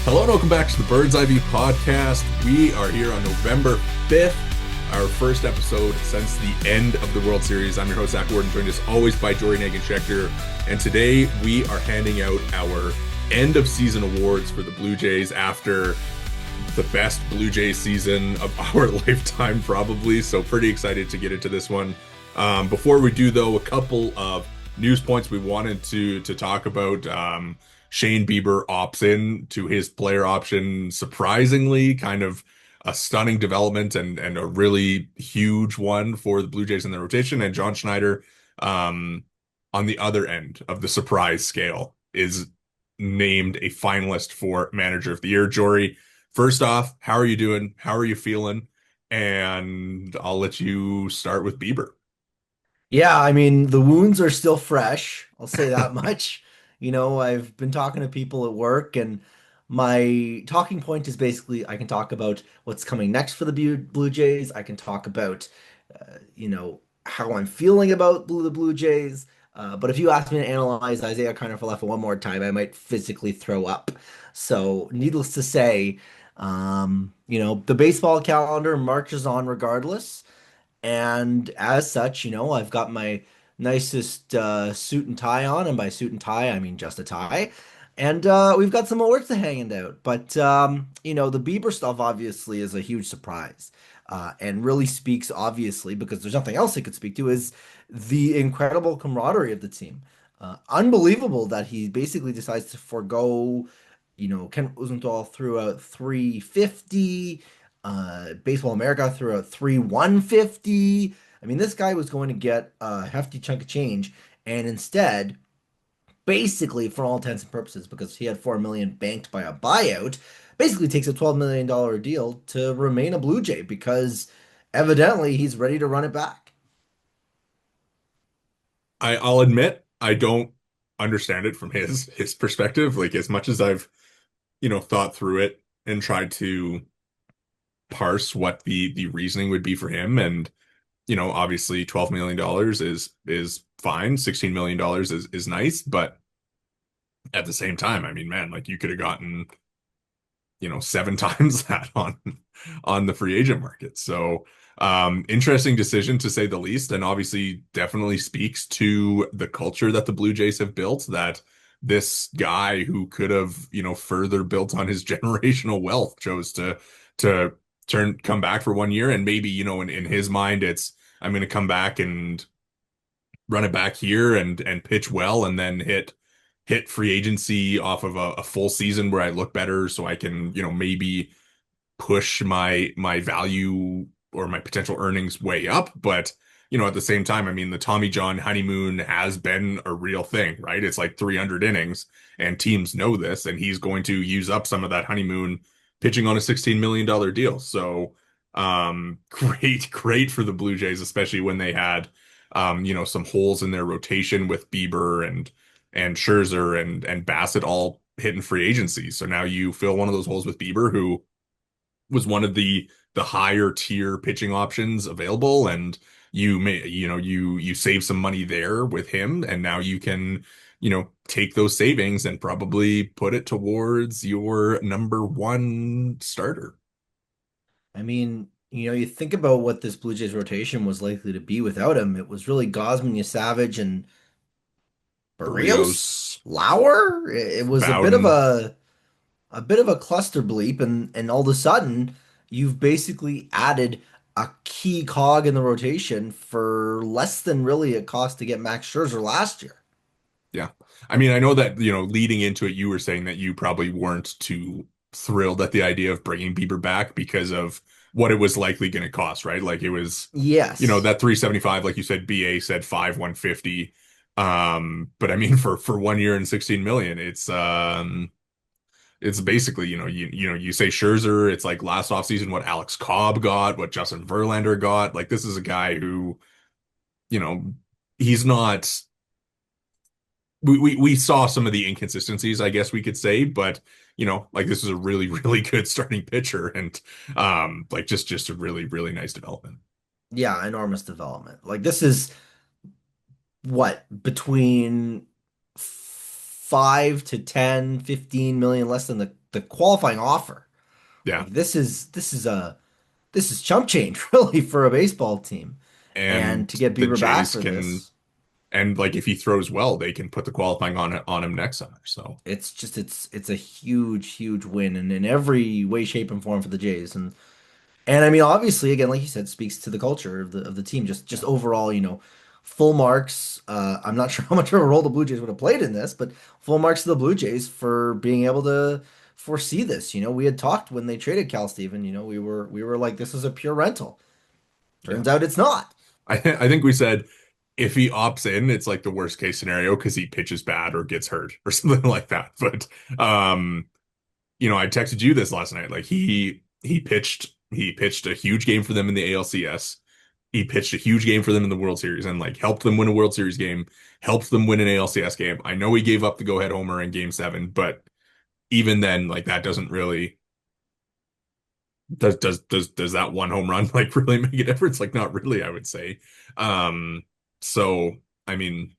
Hello and welcome back to the Bird's Eye View podcast. We are here on November 5th, our first episode since the end of the World Series. I'm your host, Zach Worden, joined as always by Jori Negin-Shecter. And today we are handing out our end of season awards for the Blue Jays after the best Blue Jays season of our lifetime, probably. So pretty excited to get into this one. Before we do, though, a couple of news points we wanted to talk about. Shane Bieber opts in to his player option, surprisingly, kind of a stunning development and a really huge one for the Blue Jays in their rotation. And John Schneider, on the other end of the surprise scale, is named a finalist for Manager of the Year. Jory, first off, how are you doing? How are you feeling? And I'll let you start with Bieber. Yeah, I mean, the wounds are still fresh. I'll say that much. I've been talking to people at work, and my talking point is basically I can talk about what's coming next for the Blue Jays. I can talk about, how I'm feeling about the Blue Jays. But if you ask me to analyze Isaiah Kiner-Falefa one more time, I might physically throw up. So, needless to say, the baseball calendar marches on regardless. And as such, I've got my nicest suit and tie on, and by suit and tie, I mean just a tie. And we've got some awards to hang out. But the Bieber stuff obviously is a huge surprise, and really speaks obviously because there's nothing else it could speak to is the incredible camaraderie of the team. Unbelievable that he basically decides to forego, Ken Rosenthal threw out 350. Baseball America threw out 3 150. I mean, this guy was going to get a hefty chunk of change, and instead, basically, for all intents and purposes, because he had 4 million banked by a buyout, basically takes a $12 million deal to remain a Blue Jay because evidently he's ready to run it back. I'll admit I don't understand it from his perspective. Like as much as I've, thought through it and tried to parse what the reasoning would be for him. And, obviously $12 million is fine. $16 million is nice, but at the same time, I mean, man, like you could have gotten, seven times that on the free agent market. So interesting decision to say the least, and obviously definitely speaks to the culture that the Blue Jays have built, that this guy who could have, further built on his generational wealth chose to come back for 1 year. And maybe, in his mind, it's I'm going to come back and run it back here and pitch well and then hit free agency off of a full season where I look better so I can, maybe push my value or my potential earnings way up. But, at the same time, I mean, the Tommy John honeymoon has been a real thing, right? It's like 300 innings and teams know this, and he's going to use up some of that honeymoon pitching on a $16 million deal. So, great for the Blue Jays, especially when they had, some holes in their rotation with Bieber and Scherzer and Bassett all hitting free agency. So now you fill one of those holes with Bieber, who was one of the higher tier pitching options available, and you save some money there with him, and now you can take those savings and probably put it towards your number one starter. I mean, you think about what this Blue Jays rotation was likely to be without him. It was really Gosman, Savage, and Barrios, Barrios, Lauer. It was a bit of Bowden. a cluster bleep, and all of a sudden you've basically added a key cog in the rotation for less than really it cost to get Max Scherzer last year. Yeah. I mean, I know that, leading into it, you were saying that you probably weren't too thrilled at the idea of bringing Bieber back because of what it was likely going to cost, right? Like it was, Yes. that 375, like you said, BA said 5 150. But I mean, for 1 year and 16 million, it's basically, you say Scherzer, it's like last offseason what Alex Cobb got, what Justin Verlander got. Like this is a guy who, you know, he's not we saw some of the inconsistencies, I guess we could say, but like this is a really, really good starting pitcher and like just a really, really nice development. Yeah, enormous development. Like this is what between 5 to 10, 15 million less than the the qualifying offer. Yeah. Like this is chump change really for a baseball team. And And to get the Bieber back Jays for can, this, and like if he throws well, they can put the qualifying on him next summer. So it's a huge win and in every way, shape, and form for the Jays. And I mean, obviously, again, like you said, speaks to the culture of the team. Just yeah. overall, full marks. I'm not sure how much of a role the Blue Jays would have played in this, but full marks to the Blue Jays for being able to foresee this. We had talked when they traded Cal Steven. We were like, this is a pure rental. Yeah. Turns out it's not. I think we said if he opts in, it's like the worst case scenario because he pitches bad or gets hurt or something like that. But I texted you this last night. Like he pitched a huge game for them in the ALCS. He pitched a huge game for them in the World Series and like helped them win a World Series game, helped them win an ALCS game. I know he gave up the go-ahead homer in game 7, but even then, like that doesn't really does that one home run like really make a difference? Like not really, I would say. Um, so I mean,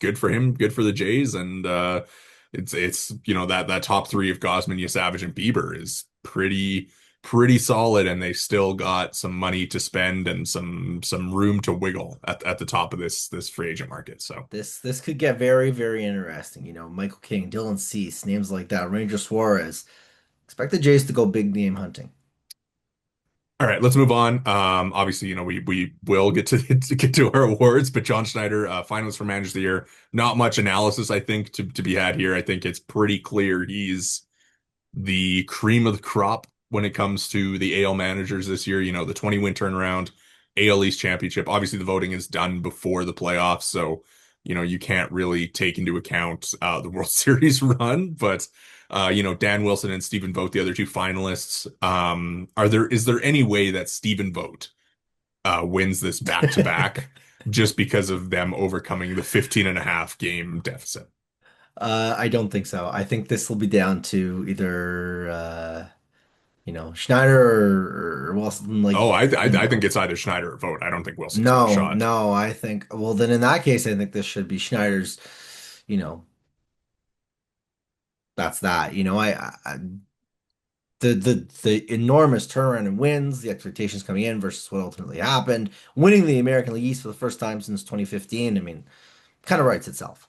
good for him, good for the Jays, and it's that top three of Gosman, Savage, and Bieber is pretty solid, and they still got some money to spend and some room to wiggle at the top of this free agent market. So. This could get very interesting. Michael King, Dylan Cease, names like that, Ranger Suarez. Expect the Jays to go big name hunting. All right, let's move on. Obviously, we will get to to get to our awards, but John Schneider, finalist for Manager of the Year. Not much analysis, I think, to be had here. I think it's pretty clear he's the cream of the crop when it comes to the AL managers this year. The 20-win turnaround, AL East championship. Obviously, the voting is done before the playoffs, so you can't really take into account the World Series run. But Dan Wilson and Stephen Vogt, the other two finalists. Is there any way that Stephen Vogt wins this back to back just because of them overcoming the 15 and a half game deficit? I don't think so. I think this will be down to either Schneider or Wilson, Oh, like I think it's either Schneider or Vogt. I don't think Wilson's got a shot. no, I think well then in that case I think this should be Schneider's, you know, that's that. The enormous turnaround in wins, the expectations coming in versus what ultimately happened, winning the American League East for the first time since 2015. I mean, kind of writes itself.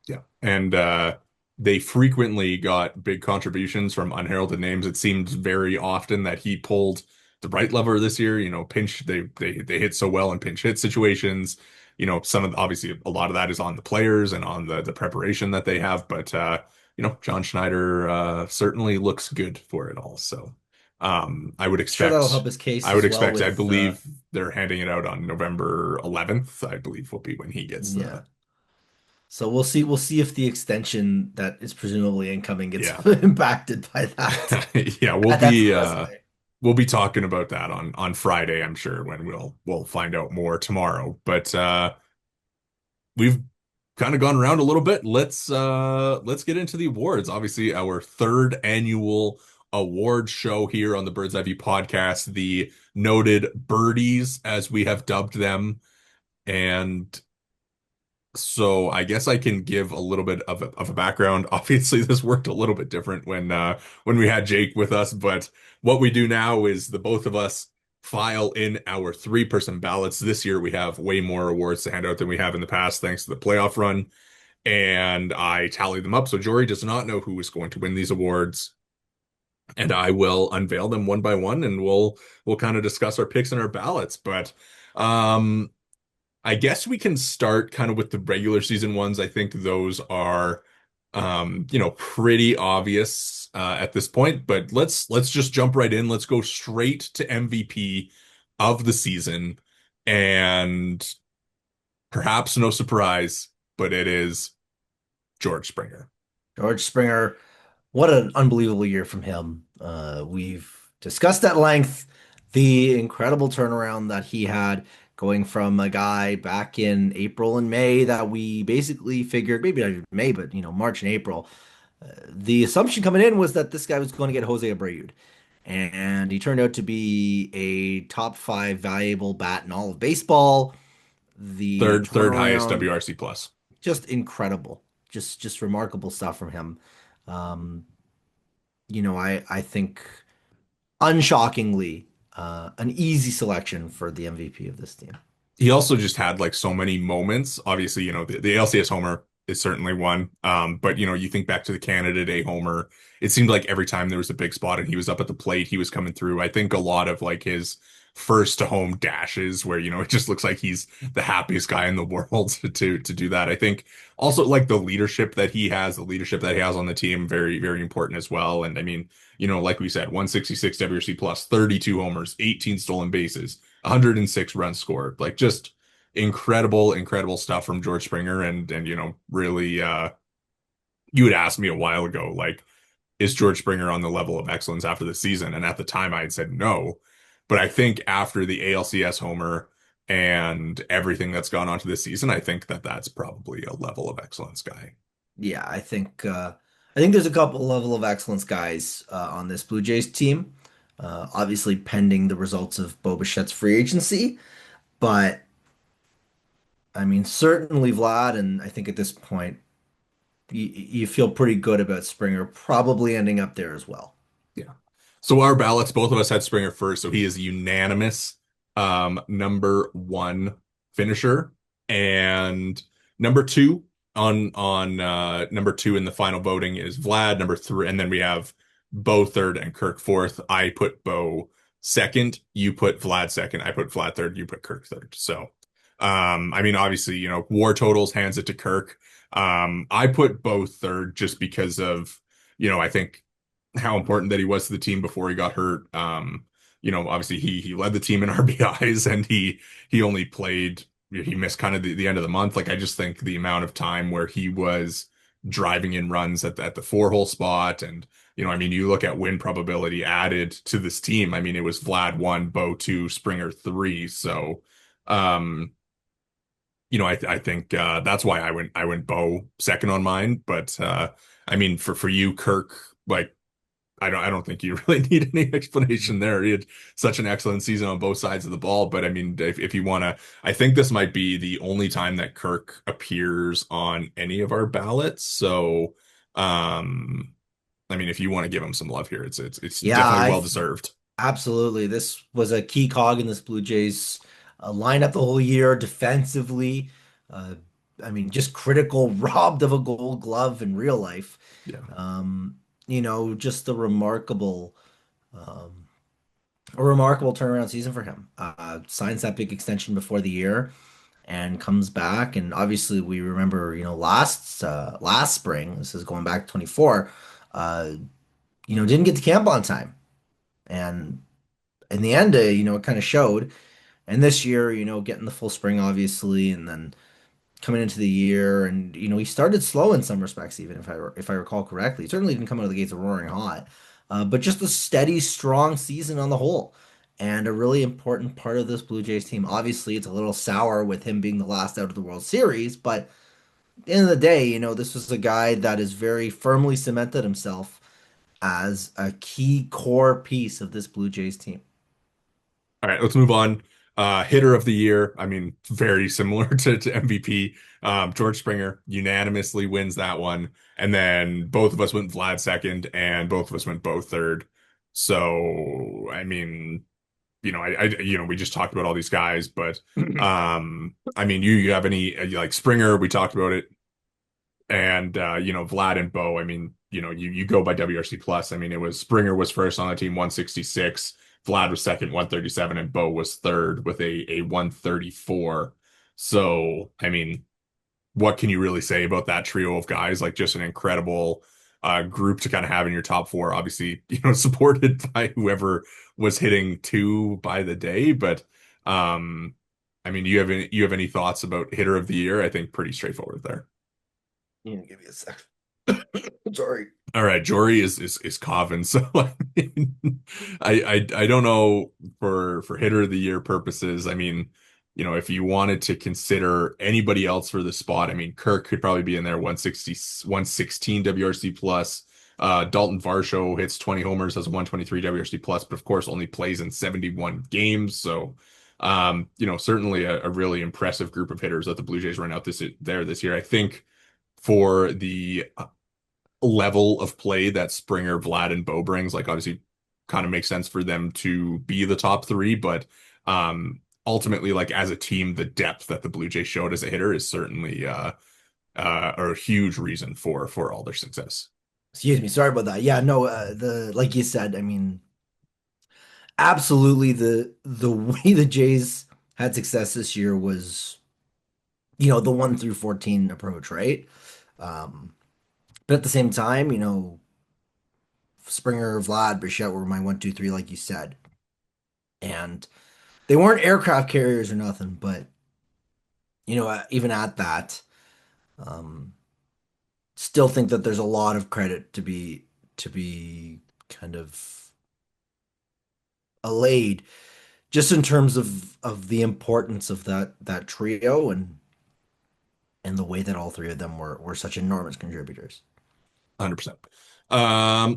Yeah. And they frequently got big contributions from unheralded names. It seemed very often that he pulled the right lever this year. Pinch they hit so well in pinch hit situations. Obviously a lot of that is on the players and on the preparation that they have, but John Schneider certainly looks good for it all. So I would Sure, that'll help expect his case I would as well expect I with believe they're handing it out on November 11th, I believe will be when he gets yeah. the So we'll see if the extension that is presumably incoming gets yeah. impacted by that. Yeah, That's the resume. we'll be talking about that on Friday, I'm sure, when we'll find out more tomorrow. But we've kind of gone around a little bit. Let's get into the awards. Obviously, our third annual award show here on the Bird's Eye View podcast, the noted birdies, as we have dubbed them. And so I guess I can give a little bit of a background. Obviously, this worked a little bit different when we had Jake with us, but what we do now is the both of us file in our three-person ballots. This year we have way more awards to hand out than we have in the past, thanks to the playoff run, and I tally them up. So Jory does not know who is going to win these awards, and I will unveil them one by one, and we'll kind of discuss our picks and our ballots. But um I guess we can start kind of with the regular season ones. I think those are, pretty obvious at this point. But let's just jump right in. Let's go straight to MVP of the season, and perhaps no surprise, but it is George Springer. George Springer, what an unbelievable year from him. We've discussed at length the incredible turnaround that he had going from a guy back in April and May that we basically figured, maybe not even May, but March and April. The assumption coming in was that this guy was going to get Jose Abreu. And he turned out to be a top five valuable bat in all of baseball. The Third highest turnaround, WRC plus. just incredible. Just remarkable stuff from him. Um, I think unshockingly, an easy selection for the MVP of this team. He also just had like so many moments. Obviously, the ALCS homer is certainly one. But you think back to the Canada Day homer, it seemed like every time there was a big spot and he was up at the plate, he was coming through. I think a lot of like his first to home dashes where, it just looks like he's the happiest guy in the world to do that. I think also like the leadership that he has, the leadership that he has on the team, very, very important as well. And I mean, like we said, 166 WRC plus, 32 homers, 18 stolen bases. 106 runs scored. Like just incredible, incredible stuff from George Springer. And really you had asked me a while ago, like, is George Springer on the level of excellence after the season? And at the time I had said no. But I think after the ALCS homer and everything that's gone on to this season, I think that that's probably a level of excellence guy. Yeah, I think there's a couple level of excellence guys on this Blue Jays team. Obviously, pending the results of Bo Bichette's free agency, but I mean, certainly Vlad, and I think at this point, you feel pretty good about Springer probably ending up there as well. Yeah. So our ballots, both of us had Springer first, so he is unanimous number one finisher. And number two on number two in the final voting is Vlad, number three, and then we have Bo third and Kirk fourth. I put Bo second, you put Vlad second, I put Vlad third, you put Kirk third. So I mean obviously, war totals hands it to Kirk. I put Bo third just because of, I think how important that he was to the team before he got hurt. Obviously he led the team in RBIs and he only played he missed kind of the end of the month. Like I just think the amount of time where he was driving in runs at the four hole spot and I mean you look at win probability added to this team. I mean it was Vlad one, Bo two, Springer three. So um I think that's why I went Bo second on mine. But I mean for you, Kirk, like I don't think you really need any explanation there. He had such an excellent season on both sides of the ball. But I mean, if you want to, I think this might be the only time that Kirk appears on any of our ballots. So, I mean, if you want to give him some love here, it's Yeah, definitely well deserved. absolutely. This was a key cog in this Blue Jays lineup the whole year defensively. Uh, I mean, just critical, robbed of a Gold Glove in real life. Yeah. Just um, a remarkable turnaround season for him. Signs that big extension before the year and comes back. And obviously, we remember, last spring. This is going back to 24. Uh, didn't get to camp on time, and in the end, it kind of showed. And this year, getting the full spring, obviously, and then coming into the year, and he started slow in some respects, even if I recall correctly. He certainly didn't come out of the gates roaring hot, but just a steady, strong season on the whole, and a really important part of this Blue Jays team. Obviously, it's a little sour with him being the last out of the World Series, but at the end of the day, this was a guy that has very firmly cemented himself as a key core piece of this Blue Jays team. All right, let's move on. Hitter of the year. I mean, very similar to MVP. George Springer unanimously wins that one. And then both of us went Vlad second, and both of us went Bo third. So, I mean, we just talked about all these guys, but I mean, you have any like Springer? We talked about it, and Vlad and Bo. I mean, you go by WRC plus. I mean, it was Springer was first on the team, 166. Vlad was second, 137, and Bo was third with a 134. So, I mean, what can you really say about that trio of guys? Like, just an incredible group to kind of have in your top four. Obviously, supported by whoever was hitting two by the day. But, I mean, do you have any thoughts about hitter of the year? I think pretty straightforward there. You know, give me a sec. Sorry. All right, Jory is coughing, so I mean, I don't know for hitter of the year purposes. I mean, if you wanted to consider anybody else for the spot, I mean, Kirk could probably be in there 160, 116 WRC plus. Dalton Varsho hits 20 homers, has a 123 WRC plus, but of course only plays in 71 games. So, certainly a really impressive group of hitters that the Blue Jays run out this year. I think for the level of play that Springer, Vlad, and Bo brings. Like obviously kind of makes sense for them to be the top three, but ultimately, like as a team, the depth that the Blue Jays showed as a hitter is certainly a huge reason for all their success. Excuse me, sorry about that. Yeah, no, the like you said, I mean, absolutely the way the Jays had success this year was, the 1 through 14 approach, right? Um, but at the same time, Springer, Vlad, Bichette were my 1, 2, 3, like you said. And they weren't aircraft carriers or nothing, but even at that, um, still think that there's a lot of credit to be kind of allayed just in terms of the importance of that trio and the way that all three of them were such enormous contributors. 100%.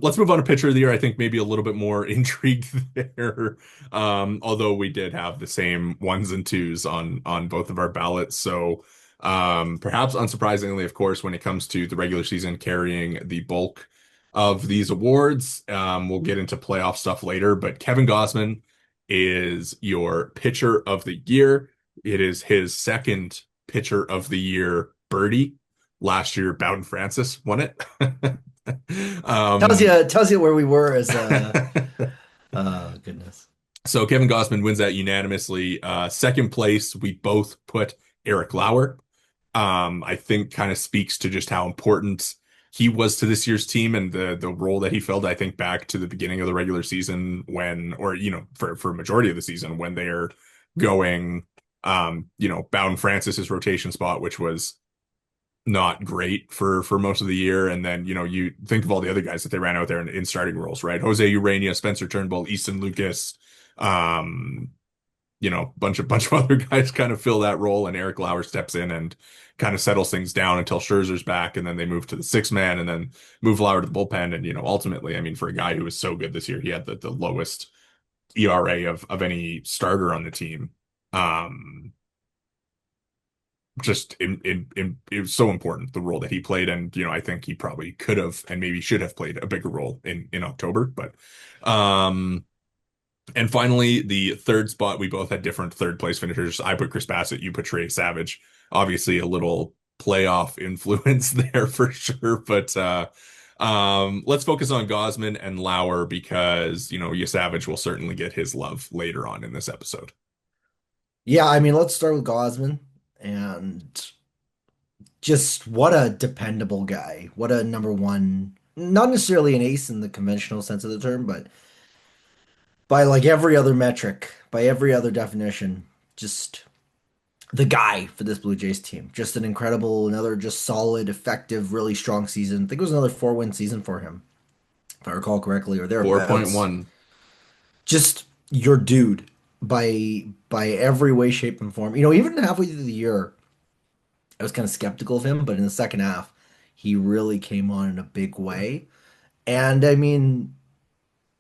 Let's move on to pitcher of the year. I think maybe a little bit more intrigue there. Although we did have the same ones and twos on both of our ballots. So perhaps unsurprisingly, of course, when it comes to the regular season carrying the bulk of these awards, we'll get into playoff stuff later, but Kevin Gausman is your pitcher of the year. It is his second pitcher of the year birdie. Last year, Bowden Francis won it. Tells Um, you tells you where we were as goodness. so Kevin Gossman wins that unanimously. Second place, we both put Eric Lauer. I think kind of speaks to just how important he was to this year's team and the role that he filled. I think back to the beginning of the regular season when, or for a majority of the season when they're going, Bowden Francis's rotation spot, which was not great for most of the year. And then, you think of all the other guys that they ran out there in starting roles, right? Jose Urania, Spencer Turnbull, Easton Lucas, um, bunch of other guys kind of fill that role, and Eric Lauer steps in and kind of settles things down until Scherzer's back, and then they move to the six man and then move Lauer to the bullpen. And, ultimately, I mean, for a guy who was so good this year, he had the lowest ERA of any starter on the team. Um, just it was so important the role that he played, and I think he probably could have and maybe should have played a bigger role in October. But and finally, the third spot, we both had different third place finishers. I put Chris Bassett, you put Trey Savage. Obviously, a little playoff influence there for sure, but let's focus on Gosman and Lauer because Savage will certainly get his love later on in this episode. Yeah, I mean, let's start with Gosman and just what a dependable guy. What a number one, not necessarily an ace in the conventional sense of the term, but by like every other metric, by every other definition, just the guy for this Blue Jays team. Just an incredible, another just solid, effective, really strong season. I think it was another 4-win season for him, if I recall correctly, or thereabouts. 4.1. Just your dude by every way, shape, and form. Even halfway through the year, I was kind of skeptical of him, but in the second half, he really came on in a big way. And I mean,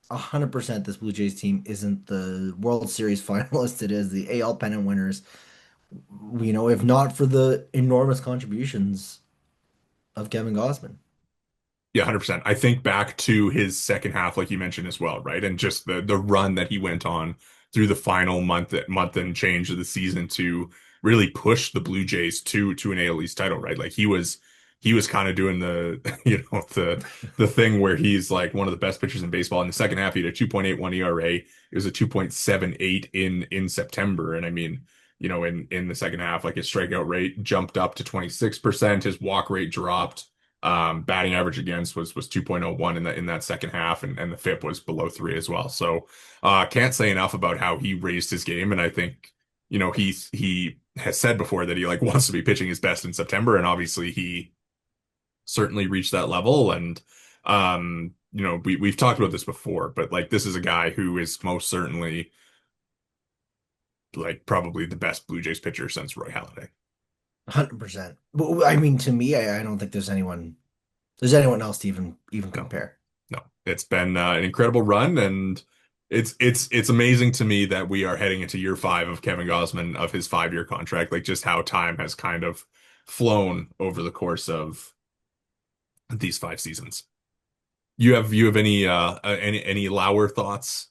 100% this Blue Jays team isn't the World Series finalist. It is the AL pennant winners. If not for the enormous contributions of Kevin Gausman. Yeah, 100%. I think back to his second half, like you mentioned as well, right? And just the run that he went on through the final month and change of the season to really push the Blue Jays to an AL East title, right? Like he was kind of doing the the thing where he's like one of the best pitchers in baseball. In the second half, he had a 2.81 ERA. It was a 2.78 in September. And I mean, in the second half, like his strikeout rate jumped up to 26%, his walk rate dropped. Batting average against was 2.01 in that second half, and the FIP was below 3 as well. So can't say enough about how he raised his game, and I think he has said before that he like wants to be pitching his best in September, and obviously he certainly reached that level. And we've talked about this before, but like this is a guy who is most certainly like probably the best Blue Jays pitcher since Roy Halladay. 100%. But I mean, to me, I don't think there's anyone else to even No. compare. No, it's been an incredible run, and it's amazing to me that we are heading into year 5 of Kevin Gausman of his 5-year contract. Like just how time has kind of flown over the course of these 5 seasons. You have any Lauer thoughts?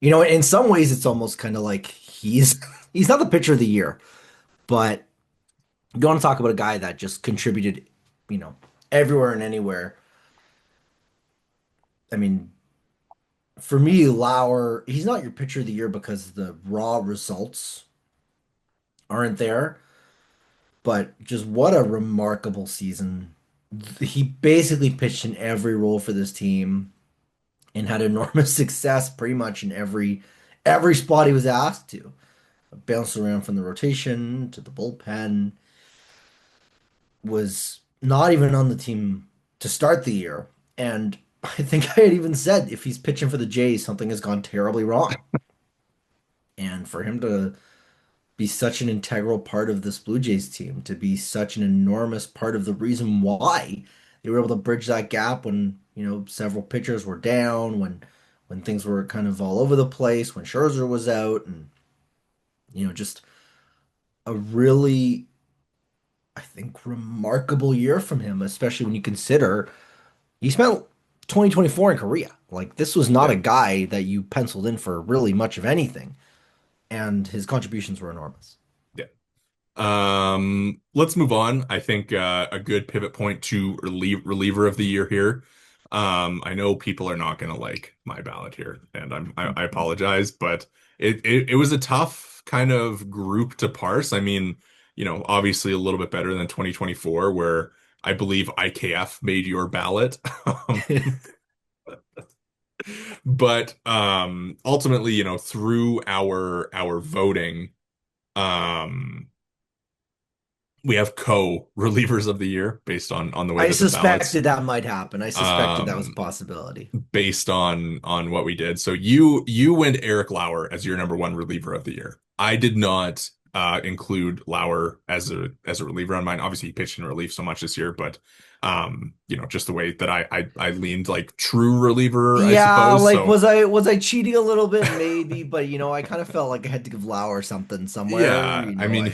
In some ways, it's almost kind of like he's not the pitcher of the year, but you want to talk about a guy that just contributed, you know, everywhere and anywhere. I mean, for me, Lauer, he's not your pitcher of the year because the raw results aren't there, but just what a remarkable season. He basically pitched in every role for this team and had enormous success pretty much in every spot he was asked to. Bounced around from the rotation to the bullpen, was not even on the team to start the year. And I think I had even said if he's pitching for the Jays, something has gone terribly wrong. And for him to be such an integral part of this Blue Jays team, to be such an enormous part of the reason why they were able to bridge that gap when, several pitchers were down, when things were kind of all over the place, when Scherzer was out, and, just a really, I think, remarkable year from him, especially when you consider he spent 2024 in Korea. Like, this was not a Yeah. guy that you penciled in for really much of anything, and his contributions were enormous. Yeah. Let's move on. I think a good pivot point to reliever of the year here. I know people are not gonna like my ballot here, and I apologize, but it was a tough kind of group to parse. I mean, obviously a little bit better than 2024, where I believe IKF made your ballot. But ultimately, through our voting, um we have co-relievers of the year based on the way I that the ballots suspected that might happen. I suspected that was a um possibility. based on what we did. So you went Eric Lauer as your number one reliever of the year. I did not include Lauer as a reliever on mine. Obviously he pitched in relief so much this year, but just the way that I leaned like true reliever, I Yeah, suppose. like So was I cheating a little bit? Maybe, but I kind of felt like I had to give Lauer something somewhere. yeah, I mean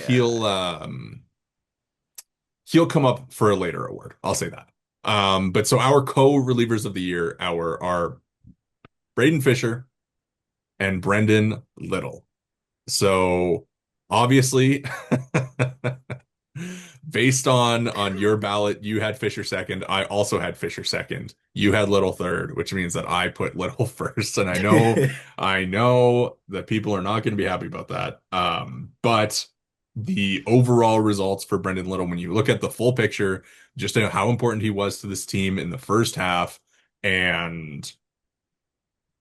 he'll come up for a later award. I'll say that. But so our co-relievers of the year are Braden Fisher and Brendan Little. So obviously, based on your ballot, you had Fisher second. I also had Fisher second. You had Little third, which means that I put Little first. And I know that people are not going to be happy about that. But the overall results for Brendan Little, when you look at the full picture, just how important he was to this team in the first half, and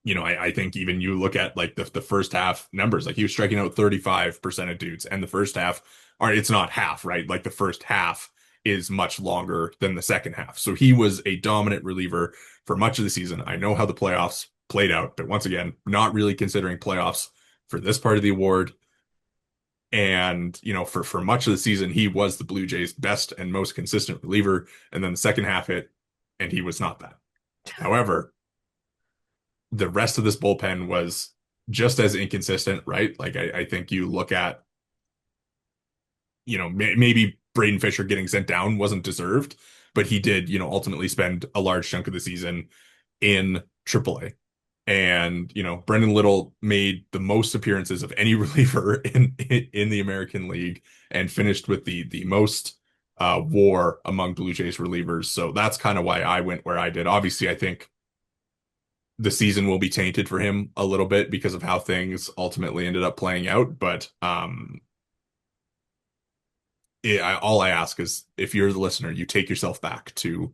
I think even you look at like the first half numbers, like he was striking out 35% of dudes, and the first half, all right, it's not half, right? Like the first half is much longer than the second half. So he was a dominant reliever for much of the season. I know how the playoffs played out, but once again, not really considering playoffs for this part of the award. And, for much of the season, he was the Blue Jays' best and most consistent reliever. And then the second half hit, and he was not that. However, the rest of this bullpen was just as inconsistent, right? Like I think you look at, maybe Braden Fisher getting sent down wasn't deserved, but he did, ultimately spend a large chunk of the season in AAA. And, Brendan Little made the most appearances of any reliever in the American League and finished with the most WAR among Blue Jays relievers. So that's kind of why I went where I did. Obviously, I think the season will be tainted for him a little bit because of how things ultimately ended up playing out. But all I ask is if you're the listener, you take yourself back to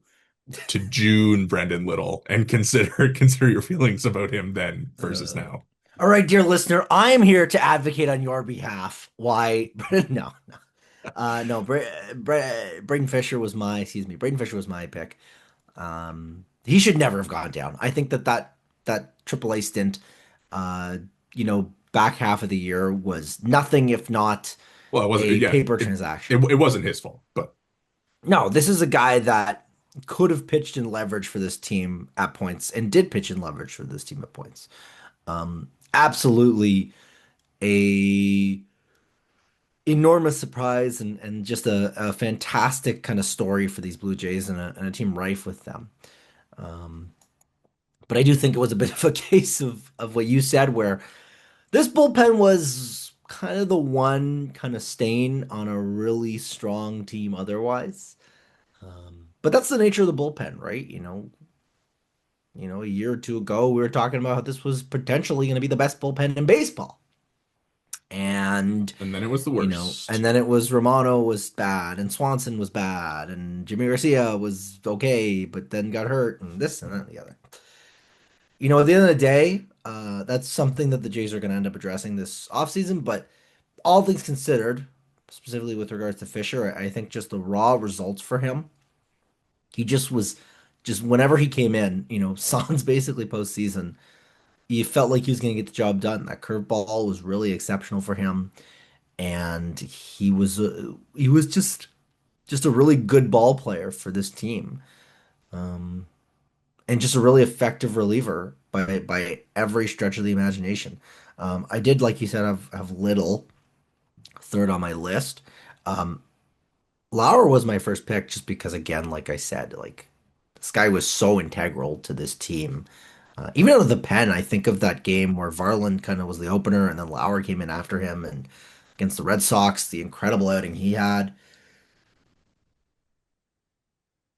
June Brendan Little and consider your feelings about him then versus Uh, now. all right, dear listener, I am here to advocate on your behalf. Why? No, no, no. Braden Fisher was my pick. He should never have gone down. I think that AAA stint, back half of the year was nothing if not Well, it wasn't. a Yeah, paper it transaction. it, it wasn't his fault, but No, this is a guy that could have pitched in leverage for this team at points and did pitch in leverage for this team at points. Absolutely a enormous surprise and just a fantastic kind of story for these Blue Jays and a team rife with them. Um, but I do think it was a bit of a case of what you said, where this bullpen was kind of the one kind of stain on a really strong team otherwise. But that's the nature of the bullpen, right? A year or two ago, we were talking about how this was potentially going to be the best bullpen in baseball. And, And then it was the and worst. then it was Romano was bad and Swanson was bad and Jimmy Garcia was okay, but then got hurt and this and that and the other. At the end of the day, that's something that the Jays are going to end up addressing this offseason. But all things considered, specifically with regards to Fisher, I think just the raw results for him, he just was just whenever he came in, Sans basically postseason, you felt like he was going to get the job done. That curveball was really exceptional for him, and he was just a really good ball player for this team, and just a really effective reliever by every stretch of the imagination. I did, like you said, have Little third on my list. Um, Lauer was my first pick just because, again, like I said, like this guy was so integral to this team. Even out of the pen, I think of that game where Varland kind of was the opener, and then Lauer came in after him, and against the Red Sox, the incredible outing he had.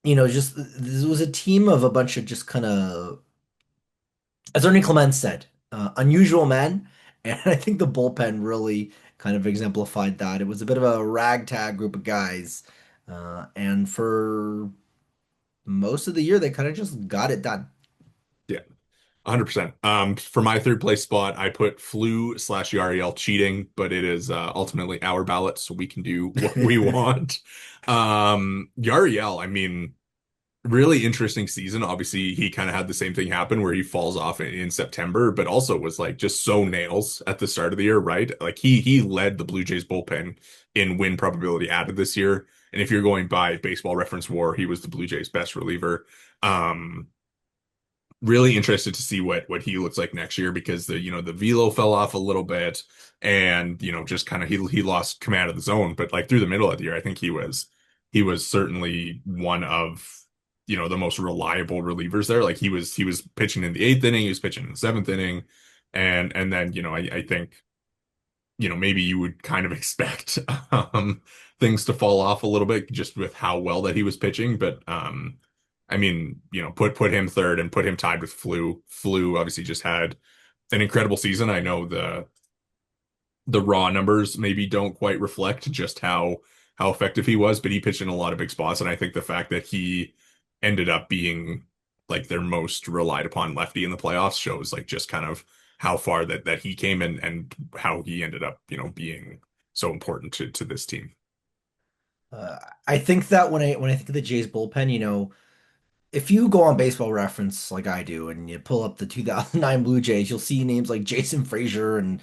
Just this was a team of a bunch of just kind of, as Ernie Clement said, unusual men, and I think the bullpen really kind of exemplified that. It was a bit of a ragtag group of guys, and for most of the year, they kind of just got it done. Yeah, 100%. For my third place spot, I put Flu slash Yariel cheating, but it is ultimately our ballot, so we can do what we want. Yariel, I mean, really interesting season. Obviously, he kind of had the same thing happen where he falls off in September, but also was like just so nails at the start of the year, right? Like he led the Blue Jays bullpen in win probability added this year. And if you're going by Baseball Reference WAR, he was the Blue Jays' best reliever. Um, really interested to see what he looks like next year because the velo fell off a little bit and just kind of he lost command of the zone, but like through the middle of the year I think he was certainly one of the most reliable relievers there. Like he was pitching in the eighth inning, he was pitching in the seventh inning, and then I think maybe you would kind of expect things to fall off a little bit just with how well that he was pitching. But I mean, put him third and put him tied with Flu. Flu obviously just had an incredible season. I know the raw numbers maybe don't quite reflect just how effective he was, but he pitched in a lot of big spots. And I think the fact that he ended up being like their most relied upon lefty in the playoffs shows like just kind of how far that he came and how he ended up, being so important to this team. Uh, I think that when I think of the Jays bullpen, if you go on Baseball Reference like I do and you pull up the 2009 Blue Jays, you'll see names like Jason Frazier and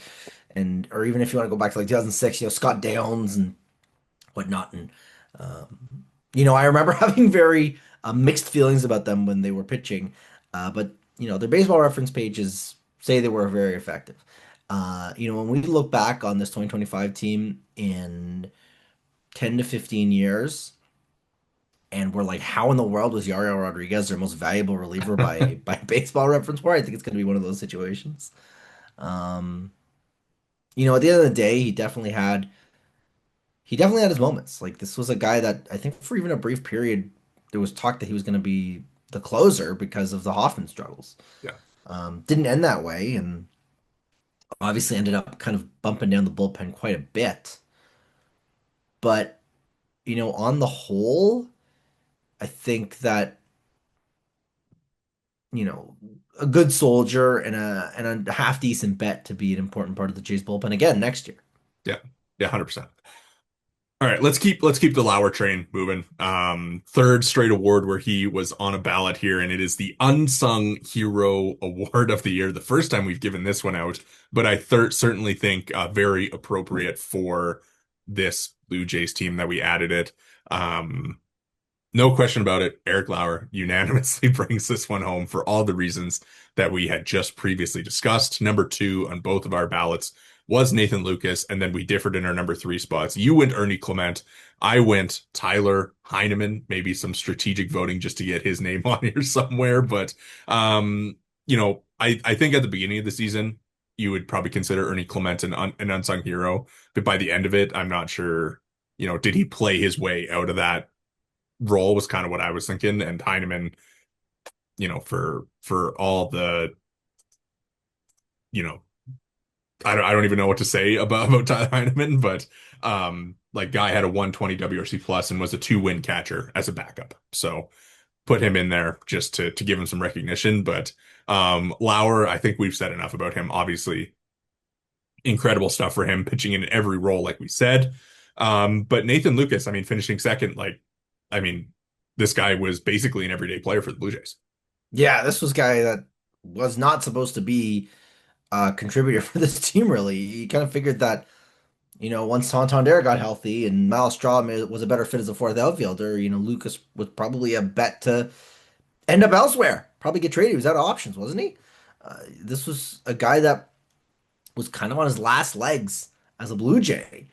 or even if you want to go back to like 2006, Scott Downs and whatnot. And I remember having very mixed feelings about them when they were pitching, but their Baseball Reference pages say they were very effective. When we look back on this 2025 team in 10 to 15 years, and we're like, how in the world was Yariel Rodriguez their most valuable reliever by Baseball Reference? Where I think it's going to be one of those situations. Um, at the end of the day, he definitely had his moments. Like this was a guy that I think for even a brief period there was talk that he was going to be the closer because of the Hoffman struggles. Yeah. Didn't end that way, and obviously ended up kind of bumping down the bullpen quite a bit. But on the whole, I think that you know, a good soldier and a half decent bet to be an important part of the Jays bullpen again next year. Yeah. Yeah, 100%. All right, let's keep the Lauer train moving. Third straight award where he was on a ballot here, and it is the Unsung Hero Award of the Year. The first time we've given this one out, but I certainly think very appropriate for this Blue Jays team that we added it. Um, no question about it. Eric Lauer unanimously brings this one home for all the reasons that we had just previously discussed. Number two on both of our ballots. was Nathan Lucas, and then we differed in our number three spots. You went Ernie Clement. I went Tyler Heineman, maybe some strategic voting just to get his name on here somewhere. But I think at the beginning of the season, you would probably consider Ernie Clement an unsung hero. But by the end of it, I'm not sure, did he play his way out of that role was kind of what I was thinking. And Heineman, for all the, you know, I don't even know what to say about Tyler Heineman, but like guy had a 120 WRC plus and was a two-win catcher as a backup. So put him in there just to give him some recognition. But Lauer, I think we've said enough about him. Obviously, incredible stuff for him, pitching in every role, like we said. But Nathan Lucas, I mean, finishing second, I mean, this guy was basically an everyday player for the Blue Jays. Yeah, this was a guy that was not supposed to be a contributor for this team, really. You kind of figured that, once Santander got healthy and Miles Straw was a better fit as a fourth outfielder, Lucas was probably a bet to end up elsewhere, probably get traded. He was out of options, wasn't he? This was a guy that was kind of on his last legs as a Blue Jay.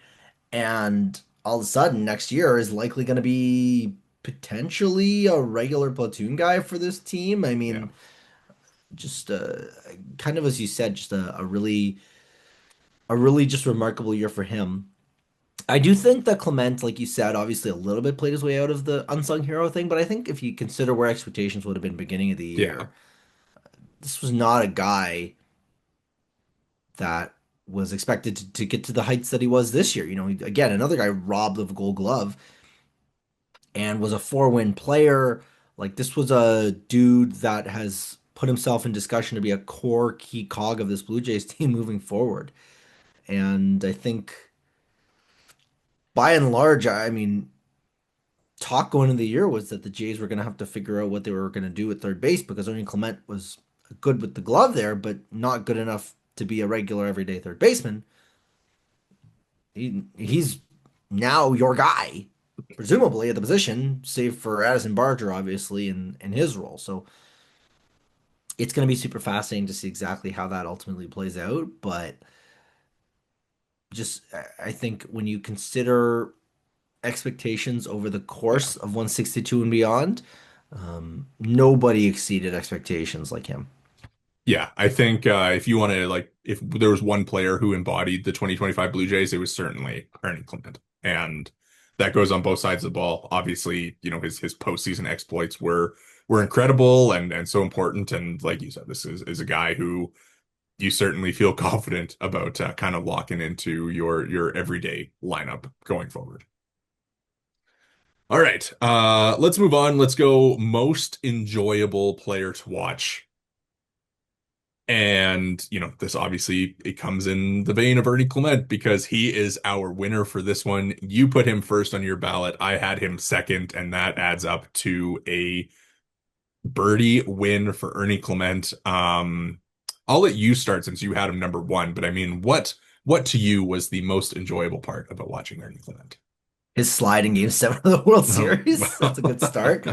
And all of a sudden, next year is likely going to be potentially a regular platoon guy for this team. I Yeah. mean, just kind of as you said, just a really just remarkable year for him. I do think that Clement, like you said, obviously a little bit played his way out of the unsung hero thing, but I think if you consider where expectations would have been beginning of the Yeah. year, this was not a guy that was expected to get to the heights that he was this year. Again, another guy robbed of a Gold Glove and was a four-win player. Like this was a dude that has put himself in discussion to be a core key cog of this Blue Jays team moving forward. And I think by and large, I mean, talk going into the year was that the Jays were going to have to figure out what they were going to do at third base because Ernie Clement was good with the glove there, but not good enough to be a regular everyday third baseman. He's now your guy, presumably at the position, save for Addison Barger, obviously, in his role. So it's going to be super fascinating to see exactly how that ultimately plays out. But just, I think when you consider expectations over the Yeah. course of 162 and beyond, nobody exceeded expectations like him. Yeah, I think if you want to if there was one player who embodied the 2025 Blue Jays, it was certainly Ernie Clement, and that goes on both sides of the ball. Obviously, his postseason exploits were incredible and so important. And like you said, this is a guy who you certainly feel confident about kind of locking into your everyday lineup going forward. All right, let's move on. Let's go most enjoyable player to watch. And, this obviously it comes in the vein of Ernie Clement because he is our winner for this one. You put him first on your ballot. I had him second, and that adds up to a birdie win for Ernie Clement. I'll let you start since you had him number one, but I mean, what to you was the most enjoyable part about watching Ernie Clement? His slide in Game 7 of the World Oh, Series. That's a good start.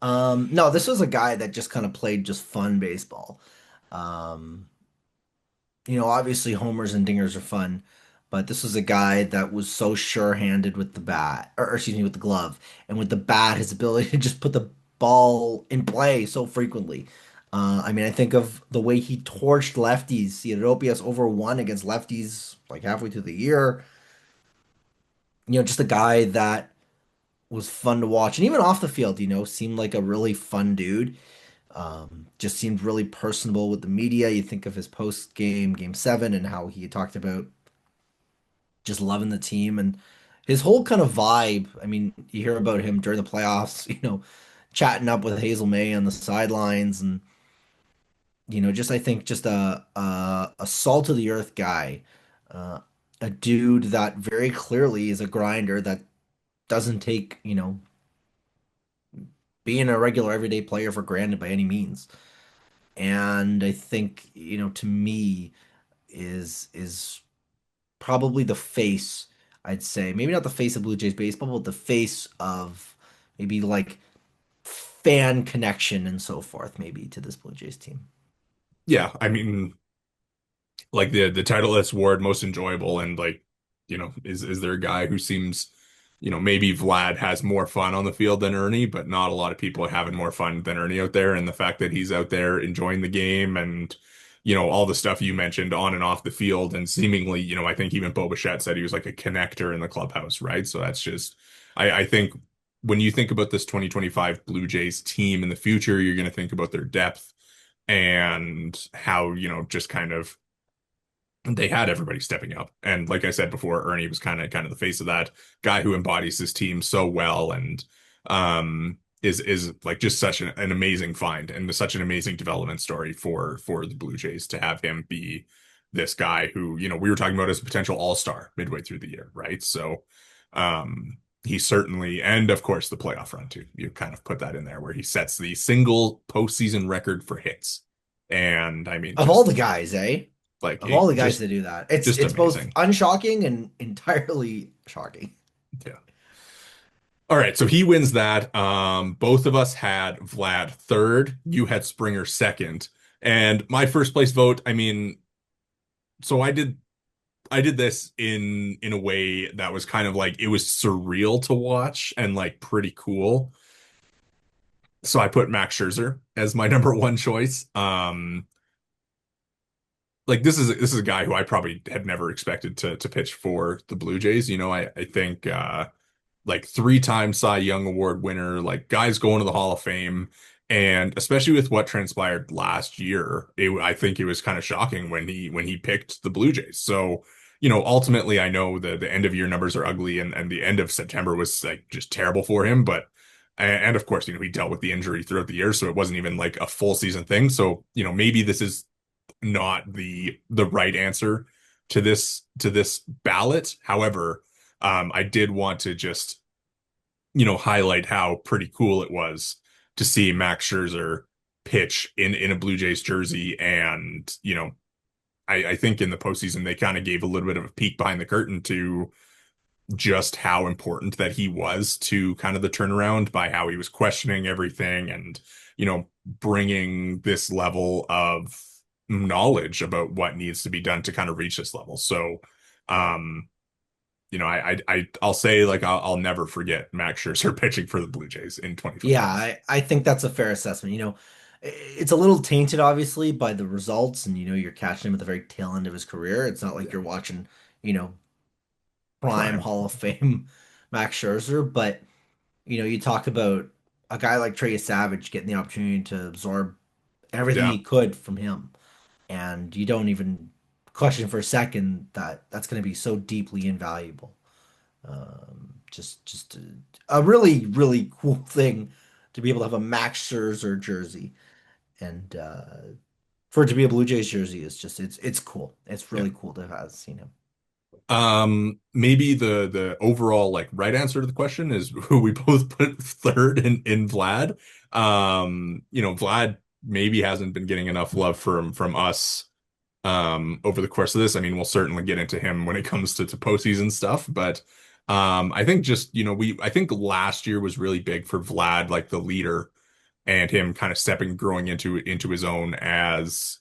No, this was a guy that just kind of played just fun baseball. Um, obviously homers and dingers are fun, but this was a guy that was so sure-handed with the bat, or excuse me, with the glove, and with the bat, his ability to just put the ball in play so frequently. I mean, I think of the way he torched lefties. He had an OPS over one against lefties like halfway through the year. Just a guy that was fun to watch, and even off the field, seemed like a really fun dude. Just seemed really personable with the media. You think of his post game, Game 7, and how he talked about just loving the team and his whole kind of vibe. I mean, you hear about him during the playoffs, chatting up with Hazel May on the sidelines, and just I think just a salt of the earth guy, uh, a dude that very clearly is a grinder that doesn't take being a regular everyday player for granted by any means. And I think to me is probably the face, I'd say. Maybe not the face of Blue Jays baseball, but the face of maybe like fan connection and so forth, maybe to this Blue Jays team. yeah, I mean, like the Titleist Ward most enjoyable, and like, is there a guy who seems, maybe Vlad has more fun on the field than Ernie, but not a lot of people are having more fun than Ernie out there. And the fact that he's out there enjoying the game and, all the stuff you mentioned on and off the field, and seemingly, I think even Bo Bichette said he was like a connector in the clubhouse, right? So that's just, I think when you think about this 2025 Blue Jays team in the future, you're going to think about their depth and how, just kind of they had everybody stepping up. And like I said before, Ernie was kind of the face of that guy who embodies his team so well, and is like just such an amazing find and such an amazing development story for the Blue Jays to have him be this guy who, we were talking about as a potential all-star midway through the year, right? So he certainly, and of course the playoff run too. You kind of put that in there where he sets the single postseason record for hits. And I mean, Of all just the guys, eh? like Of all the guys just that do that, it's just it's both amazing. unshocking and entirely shocking. Yeah. All right, so he wins that. Both of us had Vlad third. You had Springer second. And my first place vote, I mean, so I did this in a way that was kind of like it was surreal to watch and like pretty cool. So I put Max Scherzer as my number one choice. Like this is a guy who I probably had never expected to pitch for the Blue Jays. I think like three-time Cy Young Award winner, like guys going to the Hall of Fame. And especially with what transpired last year, I think it was kind of shocking when he picked the Blue Jays. So, ultimately I know the end of year numbers are ugly, and the end of September was like just terrible for him. But and of course, he dealt with the injury throughout the year, so it wasn't even like a full season thing. So, maybe this is not the right answer to this ballot. However, I did want to just highlight how pretty cool it was to see Max Scherzer pitch in a Blue Jays jersey. And, I think in the postseason, they kind of gave a little bit of a peek behind the curtain to just how important that he was to kind of the turnaround by how he was questioning everything and, bringing this level of knowledge about what needs to be done to kind of reach this level. So, um, I'll say like I'll never forget Max Scherzer pitching for the Blue Jays in Yeah, 2025. I think that's a fair assessment. It's a little tainted, obviously, by the results, and you're catching him at the very tail end of his career. It's not like Yeah, you're watching, you know, prime prime. Hall of Fame Max Scherzer, but you talk about a guy like Trey Savage getting the opportunity to absorb everything Yeah, he could from him, and you don't even question for a second that that's going to be so deeply invaluable. Just a really, really cool thing to be able to have a Max Scherzer jersey, and for it to be a Blue Jays jersey is just it's cool. It's yeah. really cool to have seen him. Maybe the overall like right answer to the question is who we both put third in Vlad. Vlad maybe hasn't been getting enough love from us over the course of this. I mean, we'll certainly get into him when it comes to postseason stuff, but I think just, I think last year was really big for Vlad, like the leader, and him kind of growing into his own as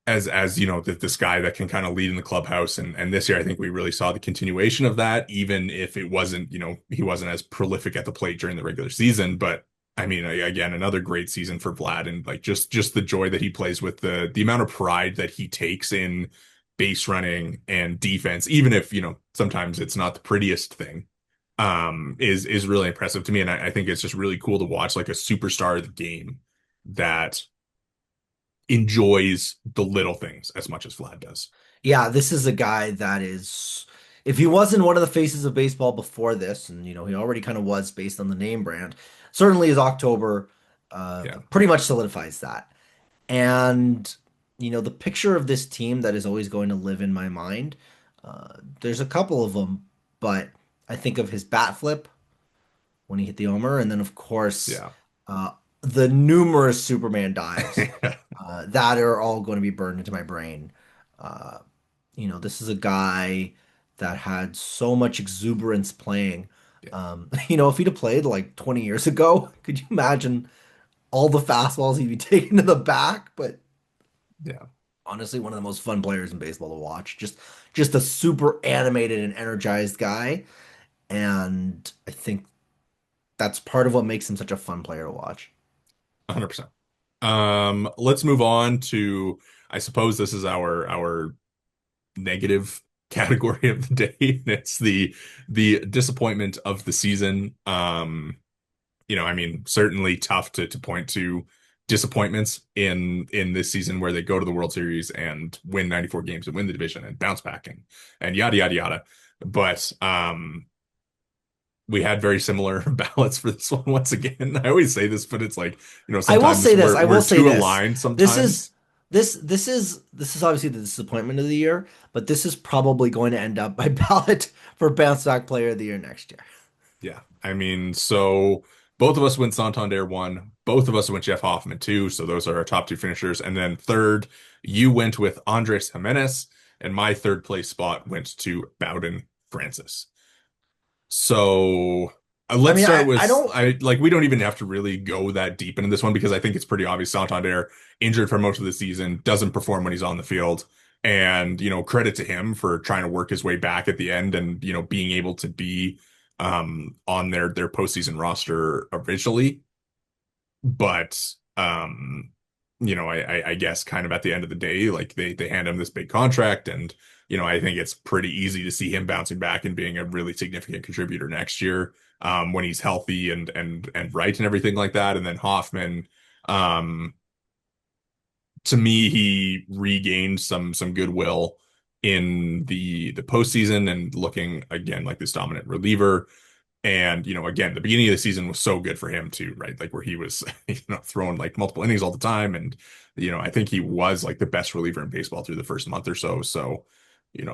this guy that can kind of lead in the clubhouse. And this year I think we really saw the continuation of that, even if it wasn't, he wasn't as prolific at the plate during the regular season. But I mean, again, another great season for Vlad, and like just the joy that he plays with, the amount of pride that he takes in base running and defense, even if sometimes it's not the prettiest thing, is really impressive to me. And I think it's just really cool to watch like a superstar of the game that enjoys the little things as much as Vlad does. Yeah, this is a guy that is, if he wasn't one of the faces of baseball before this, and he already kind of was based on the name brand, certainly his October Yeah. pretty much solidifies that. And the picture of this team that is always going to live in my mind, there's a couple of them, but I think of his bat flip when he hit the homer, and then of course Yeah. uh, the numerous Superman dives Yeah. that are all going to be burned into my brain. Uh, this is a guy that had so much exuberance playing. If he'd have played like 20 years ago, could you imagine all the fastballs he'd be taking to the back? But Yeah. honestly one of the most fun players in baseball to watch. Just a super animated and energized guy, and I think that's part of what makes him such a fun player to watch. 100%. Let's move on to, I suppose this is our negative category of the day. It's the disappointment of the season. I mean, certainly tough to point to disappointments in this season where they go to the World Series and win 94 games and win the division and bounce back and yada yada yada. But we had very similar ballots for this one once again. I always say this, but it's like, I will sometimes say this. I will we're say too this. aligned This is sometimes. this is obviously the disappointment of the year, but this is probably going to end up by ballot for bounce back player of the year next year. Yeah. I mean, so both of us went Santander one. Both of us went Jeff Hoffman two. So those are our top two finishers. And then third, you went with Andres Jimenez, and my third place spot went to Bowden Francis. So I let's mean, start I with don't. we don't even have to really go that deep into this one because I think it's pretty obvious Santander injured for most of the season, doesn't perform when he's on the field. And, credit to him for trying to work his way back at the end and, being able to be on their postseason roster originally. But I guess kind of at the end of the day, like they hand him this big contract, and I think it's pretty easy to see him bouncing back and being a really significant contributor next year, when he's healthy and right and everything like that. And then Hoffman, um, to me, he regained some goodwill in the postseason and looking again like this dominant reliever. And, again, the beginning of the season was so good for him too, right? Like where he was, throwing like multiple innings all the time. And, I think he was like the best reliever in baseball through the first month or so. So,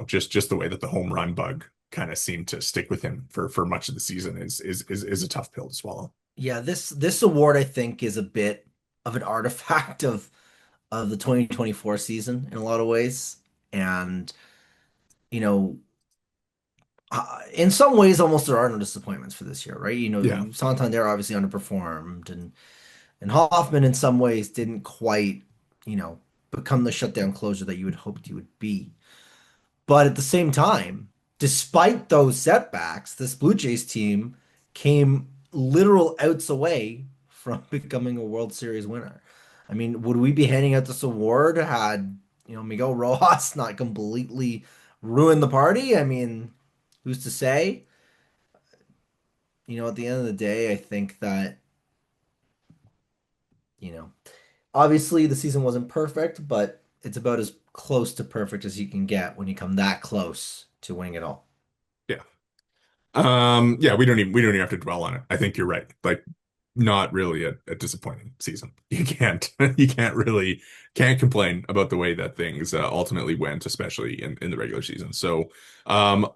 just the way that the home run bug kind of seemed to stick with him for much of the season is a tough pill to swallow. Yeah, this award I think is a bit of an artifact of the 2024 season in a lot of ways, and you know, in some ways, almost there are no disappointments for this year, right? Yeah. Santander obviously underperformed, and Hoffman in some ways didn't quite, you know, become the shutdown closer that you had hoped he would be. But at the same time, despite those setbacks, this Blue Jays team came literal outs away from becoming a World Series winner. I mean, would we be handing out this award had, Miguel Rojas not completely ruined the party? I mean, who's to say? At the end of the day, I think that, you know, obviously the season wasn't perfect, but it's about as close to perfect as you can get when you come that close to winning it all. Yeah. Yeah, we don't even have to dwell on it. I think you're right. Like, not really a disappointing season. You can't you can't complain about the way that things ultimately went, especially in the regular season. So,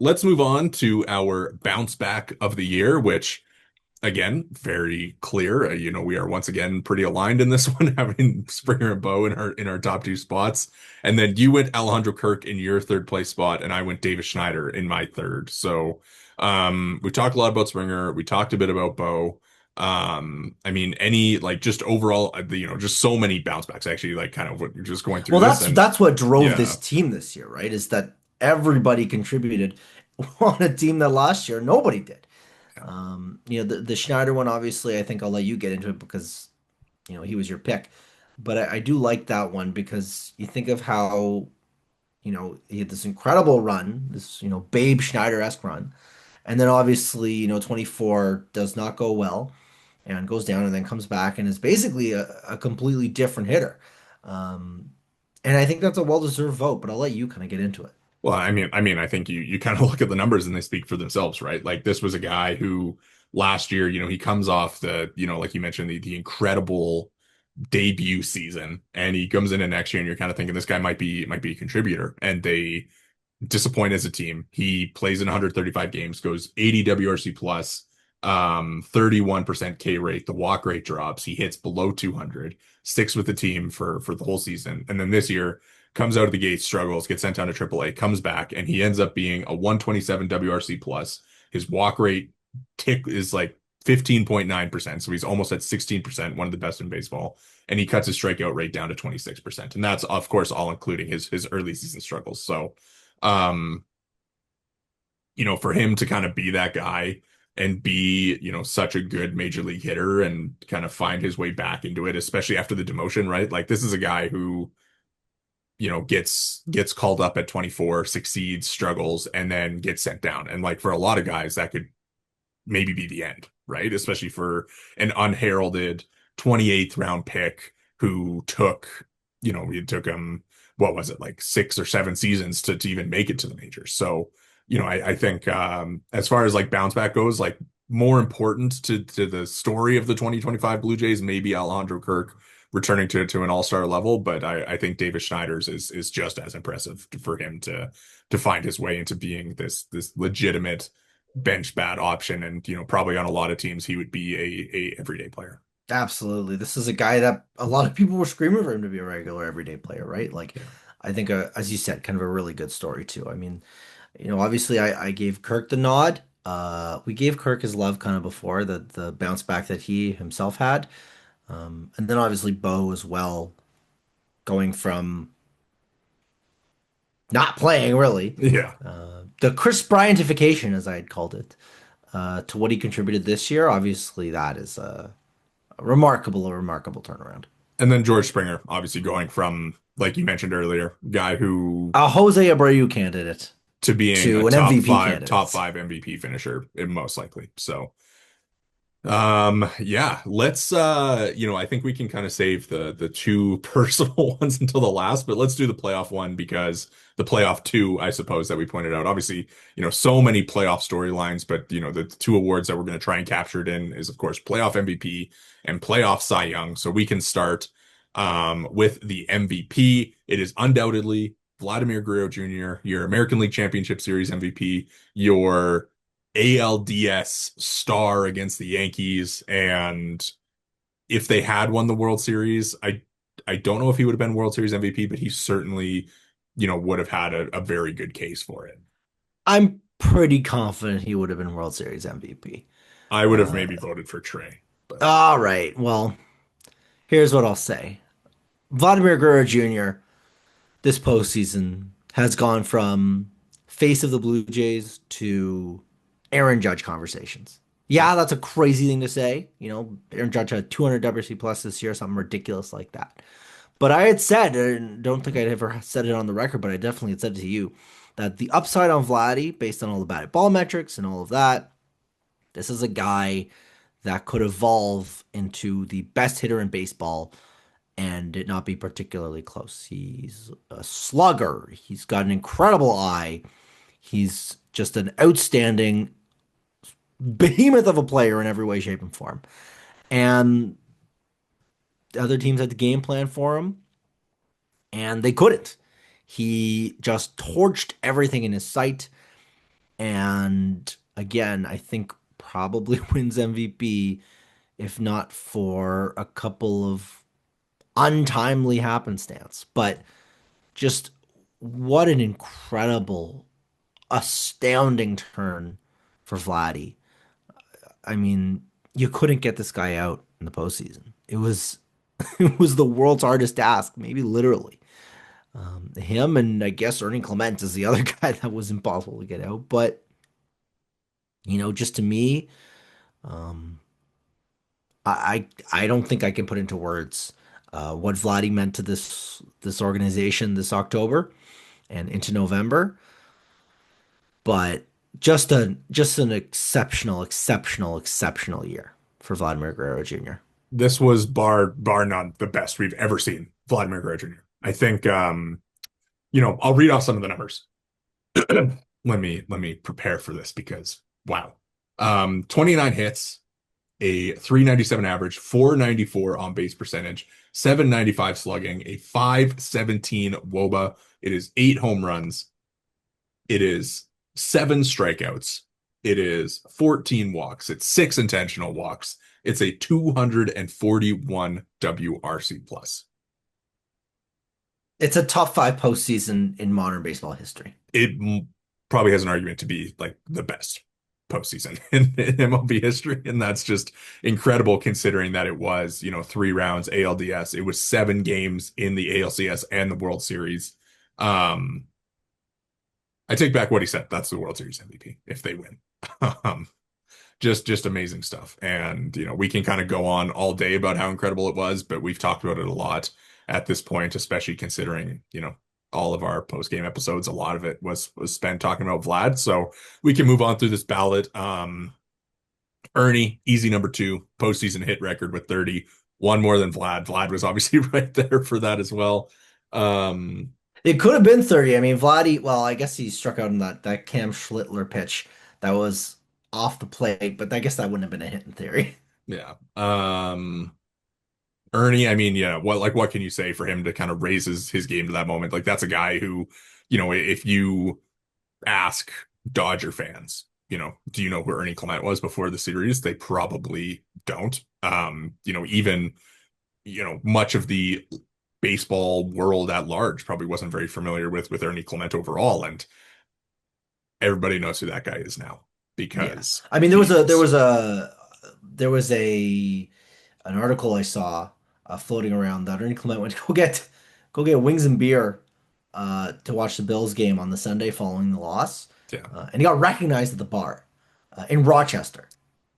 let's move on to our bounce back of the year, which again, very clear. We are once again pretty aligned in this one, having Springer and Bo in our top two spots. And then you went Alejandro Kirk in your third place spot, and I went Davis Schneider in my third. So we talked a lot about Springer. We talked a bit about Bo. I mean, any like just overall, just so many bounce backs. Actually, like kind of what you're just going through Well, this, that's and that's what drove yeah, this team this year, right? Is that everybody contributed on a team that last year nobody did. yeah, The Schneider one, obviously, I think I'll let you get into it because he was your pick. But I do like that one because you think of how he had this incredible run, this Babe Schneider-esque run, and then obviously 24 does not go well and goes down and then comes back and is basically a completely different hitter. Um, and I think that's a well-deserved vote, but I'll let you kind of get into it. Well, I mean, I think you kind of look at the numbers and they speak for themselves, right? Like this was a guy who last year, he comes off like you mentioned, the incredible debut season, and he comes in next year, and you're kind of thinking this guy might be a contributor, and they disappoint as a team. He plays in 135 games, goes 80 WRC plus, 31% K rate. The walk rate drops. He hits below 200, sticks with the team for the whole season, and then this year comes out of the gate, struggles, gets sent down to AAA, comes back, and he ends up being a 127 WRC plus. His walk rate tick is like 15.9%. So he's almost at 16%, one of the best in baseball. And he cuts his strikeout rate down to 26%. And that's, of course, all including his early season struggles. So, um, for him to kind of be that guy and be, such a good major league hitter and kind of find his way back into it, especially after the demotion, right? Like this is a guy who, gets called up at 24, succeeds, struggles, and then gets sent down. And like for a lot of guys, that could maybe be the end, right? Especially for an unheralded 28th round pick who it took him, what was it, like 6 or 7 seasons to even make it to the majors. So, I think as far as like bounce back goes, like more important to the story of the 2025 Blue Jays, maybe Alejandro Kirk returning to an all-star level, but I think Davis Schneider's is just as impressive for him to find his way into being this legitimate bench bat option. And, probably on a lot of teams, he would be a everyday player. Absolutely. This is a guy that a lot of people were screaming for him to be a regular everyday player, right? Like, Yeah. I think, as you said, kind of a really good story too. I mean, obviously I gave Kirk the nod. We gave Kirk his love kind of before the bounce back that he himself had. And then obviously Bo as well, going from not playing really, Yeah. the Chris Bryantification, as I had called it, to what he contributed this year. Obviously, that is a remarkable turnaround. And then George Springer, obviously going from, like you mentioned earlier, guy who A Jose Abreu candidate to being a to an MVP top candidate. five MVP finisher, most likely. So yeah, let's I think we can kind of save the two personal ones until the last, but let's do the playoff one because the playoff two, I suppose, that we pointed out. Obviously, so many playoff storylines, but the two awards that we're going to try and capture it in is of course playoff MVP and playoff Cy Young. So we can start with the MVP. It is undoubtedly Vladimir Guerrero Jr., your American League Championship Series MVP, your ALDS star against the Yankees. And if they had won the World Series, I don't know if he would have been World Series MVP, but he certainly, would have had a very good case for it. I'm pretty confident he would have been World Series MVP. I would have Uh, maybe voted for Trey, but all right. Well, here's what I'll say. Vladimir Guerrero Jr. this postseason has gone from face of the Blue Jays to Aaron Judge conversations. yeah. Yeah, that's a crazy thing to say. Aaron Judge had 200 WC plus this year, something ridiculous like that. But I had said, and don't think I'd ever said it on the record, but I definitely had said it to you, that the upside on Vladdy, based on all the batted ball metrics and all of that, this is a guy that could evolve into the best hitter in baseball and it not be particularly close. He's a slugger. He's got an incredible eye. He's just an outstanding behemoth of a player in every way, shape, and form. And the other teams had the game plan for him, and they couldn't. He just torched everything in his sight. And again, I think probably wins MVP, if not for a couple of untimely happenstance. But just what an incredible, astounding turn for Vladdy. I mean, you couldn't get this guy out in the postseason. It was it was the world's hardest task, maybe literally. Him and I guess Ernie Clement is the other guy that was impossible to get out. But just to me, um, I don't think I can put into words what Vladdy meant to this organization this October and into November. But just an exceptional, exceptional, exceptional year for Vladimir Guerrero Jr. This was bar none the best we've ever seen Vladimir Guerrero Jr. I think I'll read off some of the numbers. Let me prepare for this because wow. 29 hits, a 397 average, 494 on base percentage, 795 slugging, a 517 WOBA. It is 8 home runs. It is 7 strikeouts. It is 14 walks. It's 6 intentional walks. It's a 241 WRC plus. It's a top five postseason in modern baseball history. It probably has an argument to be like the best. postseason in MLB history. And that's just incredible considering that it was, 3 rounds ALDS. It was 7 games in the ALCS and the World Series. Um, I take back what he said. That's the World Series MVP if they win. Um, just amazing stuff. And, we can kind of go on all day about how incredible it was, but we've talked about it a lot at this point, especially considering, all of our post-game episodes, a lot of it was spent talking about Vlad. So we can move on through this ballot. Ernie, easy number 2, postseason hit record with 30, one more than Vlad. Vlad was obviously right there for that as well. Um, It could have been 30. I mean, Vladdy, well, I guess he struck out in that Cam Schlittler pitch that was off the plate, but I guess that wouldn't have been a hit in theory. yeah. Ernie, I mean, yeah, what can you say for him to kind of raise his game to that moment? Like that's a guy who, if you ask Dodger fans, do you know who Ernie Clement was before the series? They probably don't. Even, much of the baseball world at large probably wasn't very familiar with Ernie Clement overall, and everybody knows who that guy is now Yeah. because I mean, he is. there was a an article I saw floating around that Ernie Clement went to go get wings and beer to watch the Bills game on the Sunday following the loss, Yeah, and he got recognized at the bar in Rochester.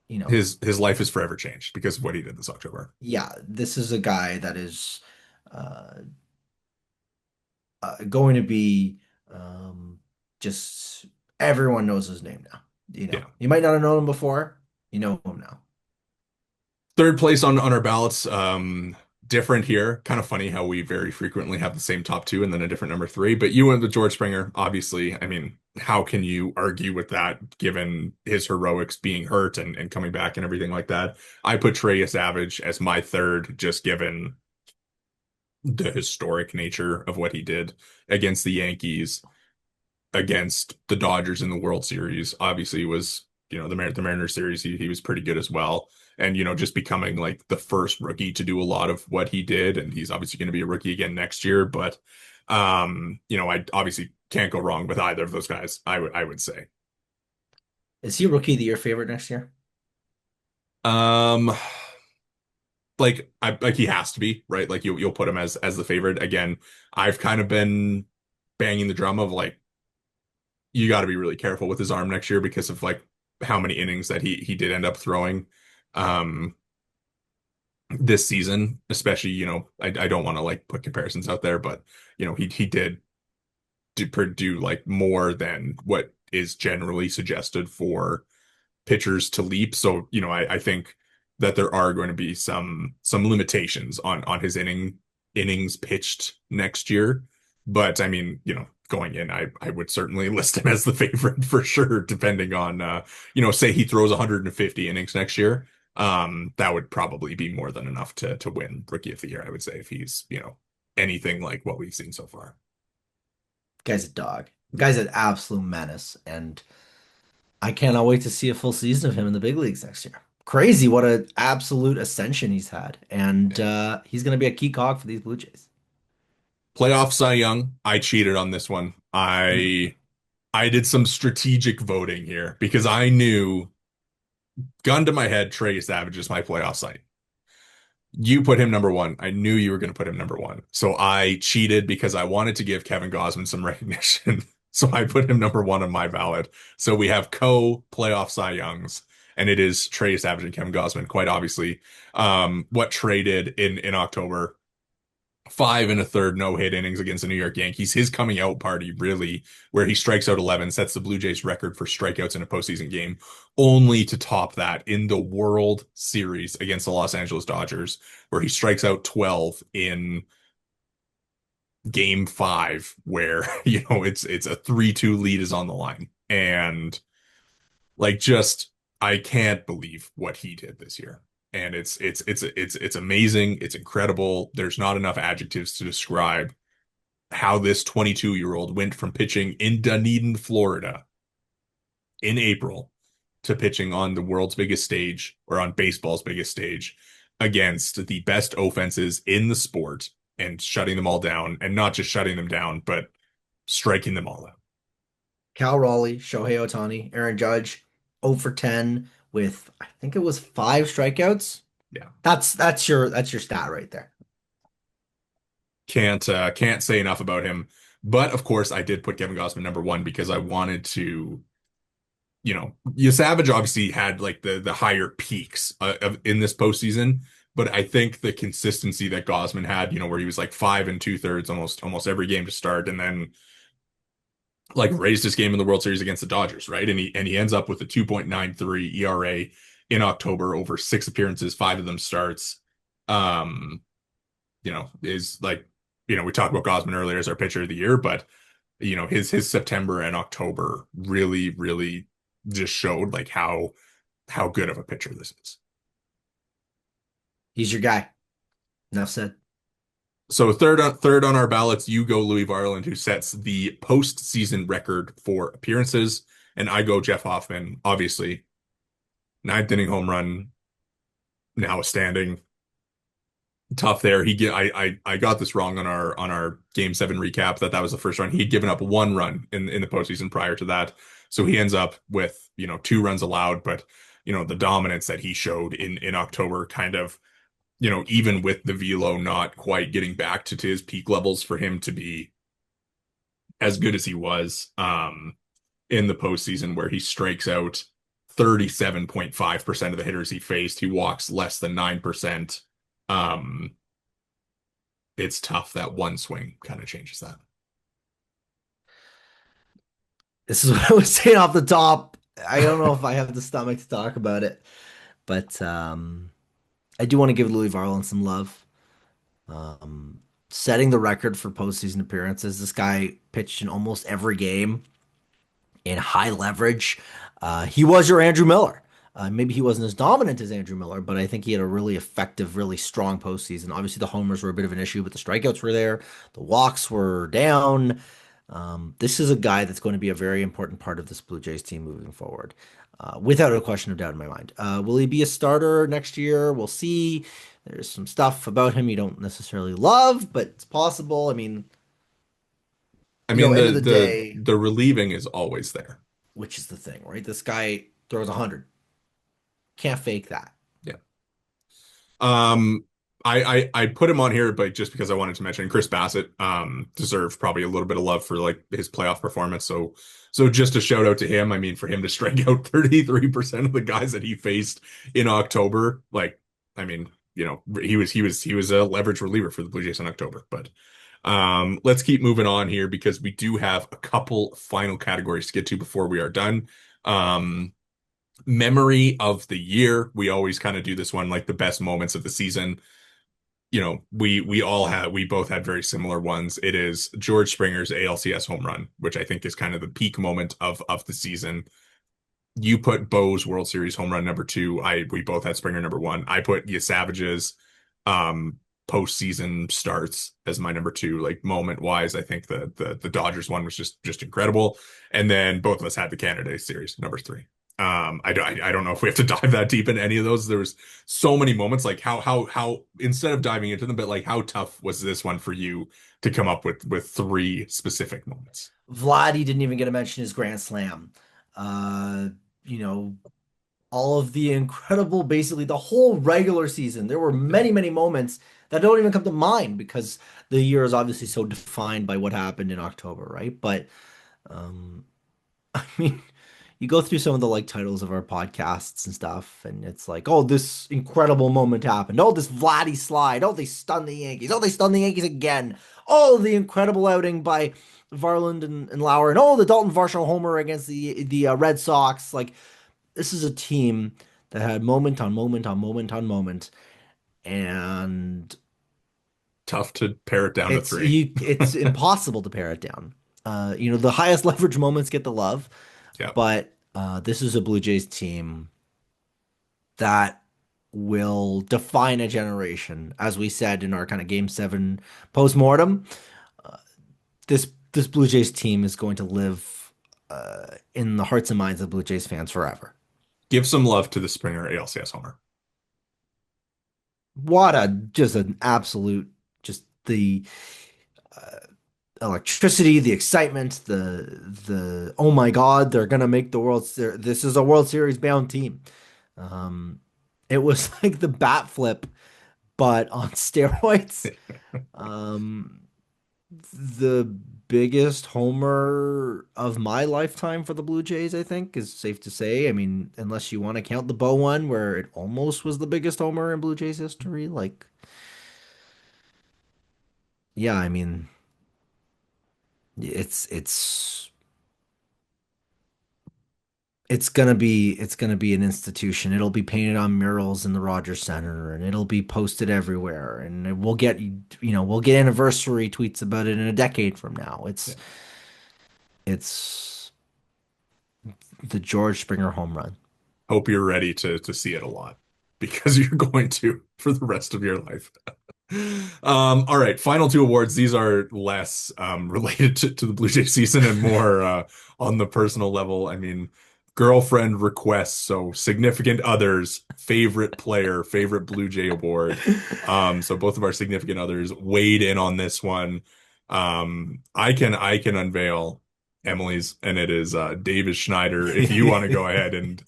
You know, his life is forever changed because of what he did this October. yeah, this is a guy that is uh, going to be just everyone knows his name now. Yeah. You might not have known him before. You know him now. Third place on our ballots. Different here. Kind of funny how we very frequently have the same top 2 and then a different number 3. But you went with George Springer, obviously. I mean, how can you argue with that given his heroics being hurt and coming back and everything like that? I put Trey Savage as my third, just given the historic nature of what he did against the Yankees, against the Dodgers in the World Series. Obviously, was the Mariners series. He was pretty good as well, and just becoming like the first rookie to do a lot of what he did, and he's obviously going to be a rookie again next year. But I obviously can't go wrong with either of those guys. I would say. Is he Rookie of the Year favorite next year? Um, like he has to be right. Like you'll put him as the favorite again. I've kind of been banging the drum of like you got to be really careful with his arm next year because of like how many innings that he did end up throwing um this season, especially, I don't want to like put comparisons out there, but he did do like more than what is generally suggested for pitchers to leap. So, I think that there are going to be some limitations on his innings pitched next year. But I mean, going in, I would certainly list him as the favorite for sure, depending on say he throws 150 innings next year. That would probably be more than enough to win Rookie of the Year, I would say, if he's, anything like what we've seen so far. Guy's a dog. Guy's an absolute menace, and I cannot wait to see a full season of him in the big leagues next year. Crazy what an absolute ascension he's had, and he's going to be a key cog for these Blue Jays. Playoff Cy Young, I cheated on this one. Mm. I did some strategic voting here because I knew, gun to my head, Trey Savage is my playoff site. You put him number 1. I knew you were going to put him number 1. So I cheated because I wanted to give Kevin Gausman some recognition. So I put him number 1 on my ballot. So we have co-playoff Cy Youngs, and it is Trey Savage and Kevin Gausman, quite obviously. What Trey did in October, 5 1/3 no-hit innings against the New York Yankees. His coming out party, really, where he strikes out 11, sets the Blue Jays record for strikeouts in a postseason game, only to top that in the World Series against the Los Angeles Dodgers, where he strikes out 12 in game 5, where, it's a 3-2 lead is on the line. And like just I can't believe what he did this year. And it's amazing. It's incredible. There's not enough adjectives to describe how this 22-year-old went from pitching in Dunedin, Florida in April to pitching on the world's biggest stage or on baseball's biggest stage against the best offenses in the sport and shutting them all down, and not just shutting them down, but striking them all out. Cal Raleigh, Shohei Ohtani, Aaron Judge. 0 for 10 with I think it was 5 strikeouts. Yeah. That's your stat right there. Can't say enough about him. But of course, I did put Kevin Gausman number one because I wanted to, Savage obviously had like the higher peaks in this postseason, but I think the consistency that Gausman had, where he was like 5 and 2/3 almost every game to start, and then like raised his game in the World Series against the Dodgers, right? And he ends up with a 2.93 ERA in October over 6 appearances, 5 of them starts. Um, is like, we talked about Gausman earlier as our pitcher of the year, but his September and October really, really just showed like how good of a pitcher this is. He's your guy. Enough said. So third on our ballots, you go Louis Varland, who sets the postseason record for appearances, and I go Jeff Hoffman, obviously. Ninth inning home run, now a standing. Tough there. I got this wrong on our game seven recap that was the first run. He'd given up one run in the postseason prior to that. So he ends up with, 2 runs allowed, but the dominance that he showed in October kind of, even with the velo not quite getting back to his peak levels for him to be as good as he was in the postseason where he strikes out 37.5% of the hitters he faced. He walks less than 9%. Um, it's tough that one swing kind of changes that. This is what I was saying off the top. I don't know if I have the stomach to talk about it, but I do want to give Louis Varland some love. Um, Setting the record for postseason appearances. This guy pitched in almost every game in high leverage. He was your Andrew Miller. Maybe he wasn't as dominant as Andrew Miller, but I think he had a really effective, really strong postseason. Obviously, the homers were a bit of an issue, but the strikeouts were there. The walks were down. This is a guy that's going to be a very important part of this Blue Jays team moving forward, without a question of doubt in my mind. Will he be a starter next year? We'll see. There's some stuff about him you don't necessarily love, but it's possible. I mean, I mean, end the of the the day, the relieving is always there. which is the thing, right? This guy throws 100. Can't fake that. Yeah. Um, I put him on here, but just because I wanted to mention Chris Bassett, deserves probably a little bit of love for like his playoff performance. So just a shout out to him. I mean, for him to strike out 33% of the guys that he faced in October, like, I mean, he was a leverage reliever for the Blue Jays in October. But let's keep moving on here because we do have a couple final categories to get to before we are done. Um, Memory of the year. We always kind of do this one like the best moments of the season. We both had very similar ones. It is George Springer's ALCS home run, which I think is kind of the peak moment of the season. You put Bo's World Series home run number two. We both had Springer number one. I put Savage's um postseason starts as my number two. Like moment wise, I think the Dodgers one was just incredible. And then both of us had the Canada series number three. I don't know if we have to dive that deep into any of those. There was so many moments. Like how instead of diving into them, but like how tough was this one for you to come up with three specific moments? Vladdy didn't even get to mention his Grand Slam. Uh, you know, all of the incredible, basically the whole regular season. There were Yeah. many, many moments that don't even come to mind because the year is obviously so defined by what happened in October, right? But um, I mean, you go through some of the like titles of our podcasts and stuff, and it's like, oh, this incredible moment happened. Oh, this Vladdy slide. Oh, they stunned the Yankees. Oh, they stunned the Yankees again. Oh, the incredible outing by Varland and Lauer, and oh, the Dalton Varsho homer against the Red Sox. Like this is a team that had moment on moment on moment on moment, and Tough to pare it down to three. it's impossible to pare it down. The highest leverage moments get the love, Yeah. but this is a Blue Jays team that will define a generation, as we said in our kind of Game 7 postmortem. This Blue Jays team is going to live in the hearts and minds of Blue Jays fans forever. Give some love to the Springer ALCS homer. What a just an absolute just the electricity, the excitement, the oh my God, they're gonna make the World Series. This is a World Series bound team. Um, it was like the bat flip, but on steroids. Um, the biggest homer of my lifetime for the Blue Jays, I think, is safe to say. I mean, unless you want to count the Bo one, where it almost was the biggest homer in Blue Jays history. Like, yeah, I mean, it's it's gonna be an institution. It'll be painted on murals in the Rogers Center, and it'll be posted everywhere. And we'll get anniversary tweets about it in a decade from now. Yeah. It's the George Springer home run. Hope you're ready to see it a lot because you're going to for the rest of your life. All right, final two awards. These are less related to the Blue Jay season and more on the personal level. I mean, girlfriend requests, so significant others, favorite player, favorite Blue Jay award. So both of our significant others weighed in on this one. I can unveil Emily's, and it is Davis Schneider. If you want to go ahead and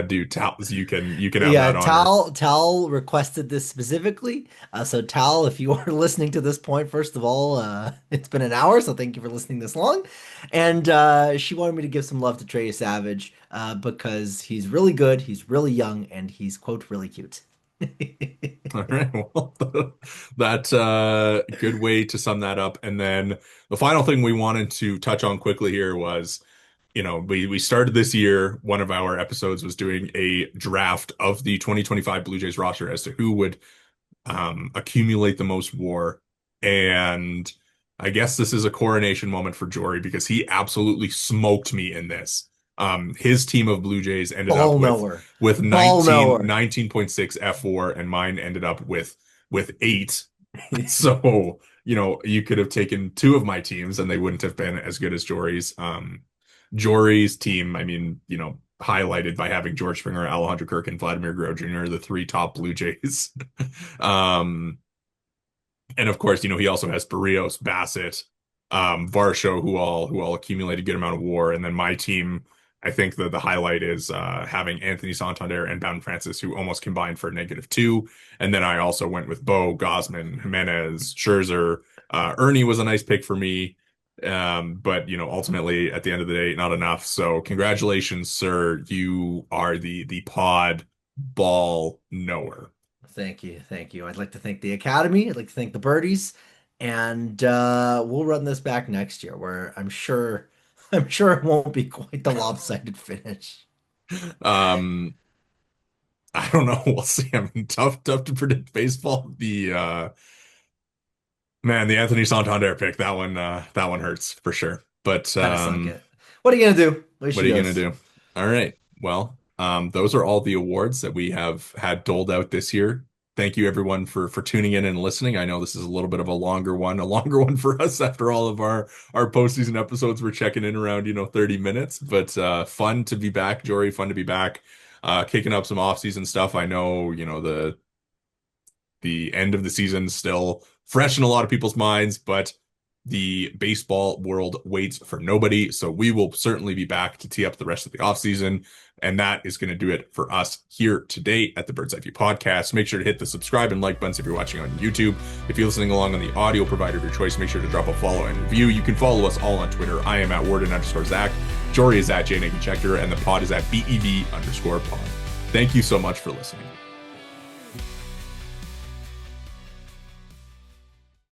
do towels, you can have Yeah, that honor. Tal requested this specifically. So Tal, if you are listening to this point, first of all, it's been an hour, so thank you for listening this long. And she wanted me to give some love to Trey Savage because he's really good, he's really young, and he's quote really cute. All right. Well, that's a good way to sum that up. And then the final thing we wanted to touch on quickly here was, we started this year. One of our episodes was doing a draft of the 2025 Blue Jays roster as to who would accumulate the most WAR. And I guess this is a coronation moment for Jory because he absolutely smoked me in this. His team of Blue Jays ended up Ball with knower. with Ball knower. 19.6 F4, and mine ended up with 8. So, you could have taken two of my teams and they wouldn't have been as good as Jory's. Jory's team, I mean, highlighted by having George Springer, Alejandro Kirk, and Vladimir Guerrero Jr., the three top Blue Jays. Um, and of course, he also has Barrios, Bassett, Varsho, who all accumulate a good amount of WAR. And then my team, I think the highlight is having Anthony Santander and Bowden Francis, who almost combined for -2. And then I also went with Bo, Gosman, Jimenez, Scherzer. Ernie was a nice pick for me. But ultimately at the end of the day, not enough. So congratulations, sir. You are the pod ball knower. Thank you, thank you. I'd like to thank the Academy. I'd like to thank the Birdies, and we'll run this back next year, where I'm sure it won't be quite the lopsided finish. Um, I don't know. We'll see. I mean, tough to predict baseball. The Anthony Santander pick, that one hurts for sure. But Kind of sunk it. What are you gonna do? There what she are you gonna goes. do? All right. Well, those are all the awards that we have had doled out this year. Thank you everyone for tuning in and listening. I know this is a little bit of a longer one for us after all of our postseason episodes. We're checking in around 30 minutes, but fun to be back, Jory. Fun to be back, kicking up some off-season stuff. I know the end of the season still fresh in a lot of people's minds, but the baseball world waits for nobody. So we will certainly be back to tee up the rest of the offseason. And that is going to do it for us here today at the Bird's Eye View podcast. Make sure to hit the subscribe and like buttons if you're watching on YouTube. If you're listening along on the audio provider of your choice, make sure to drop a follow and review. You can follow us all on Twitter. I am at Worden_Zach. Jory is at J Negin-Shecter, and the pod is at BEV_pod. Thank you so much for listening.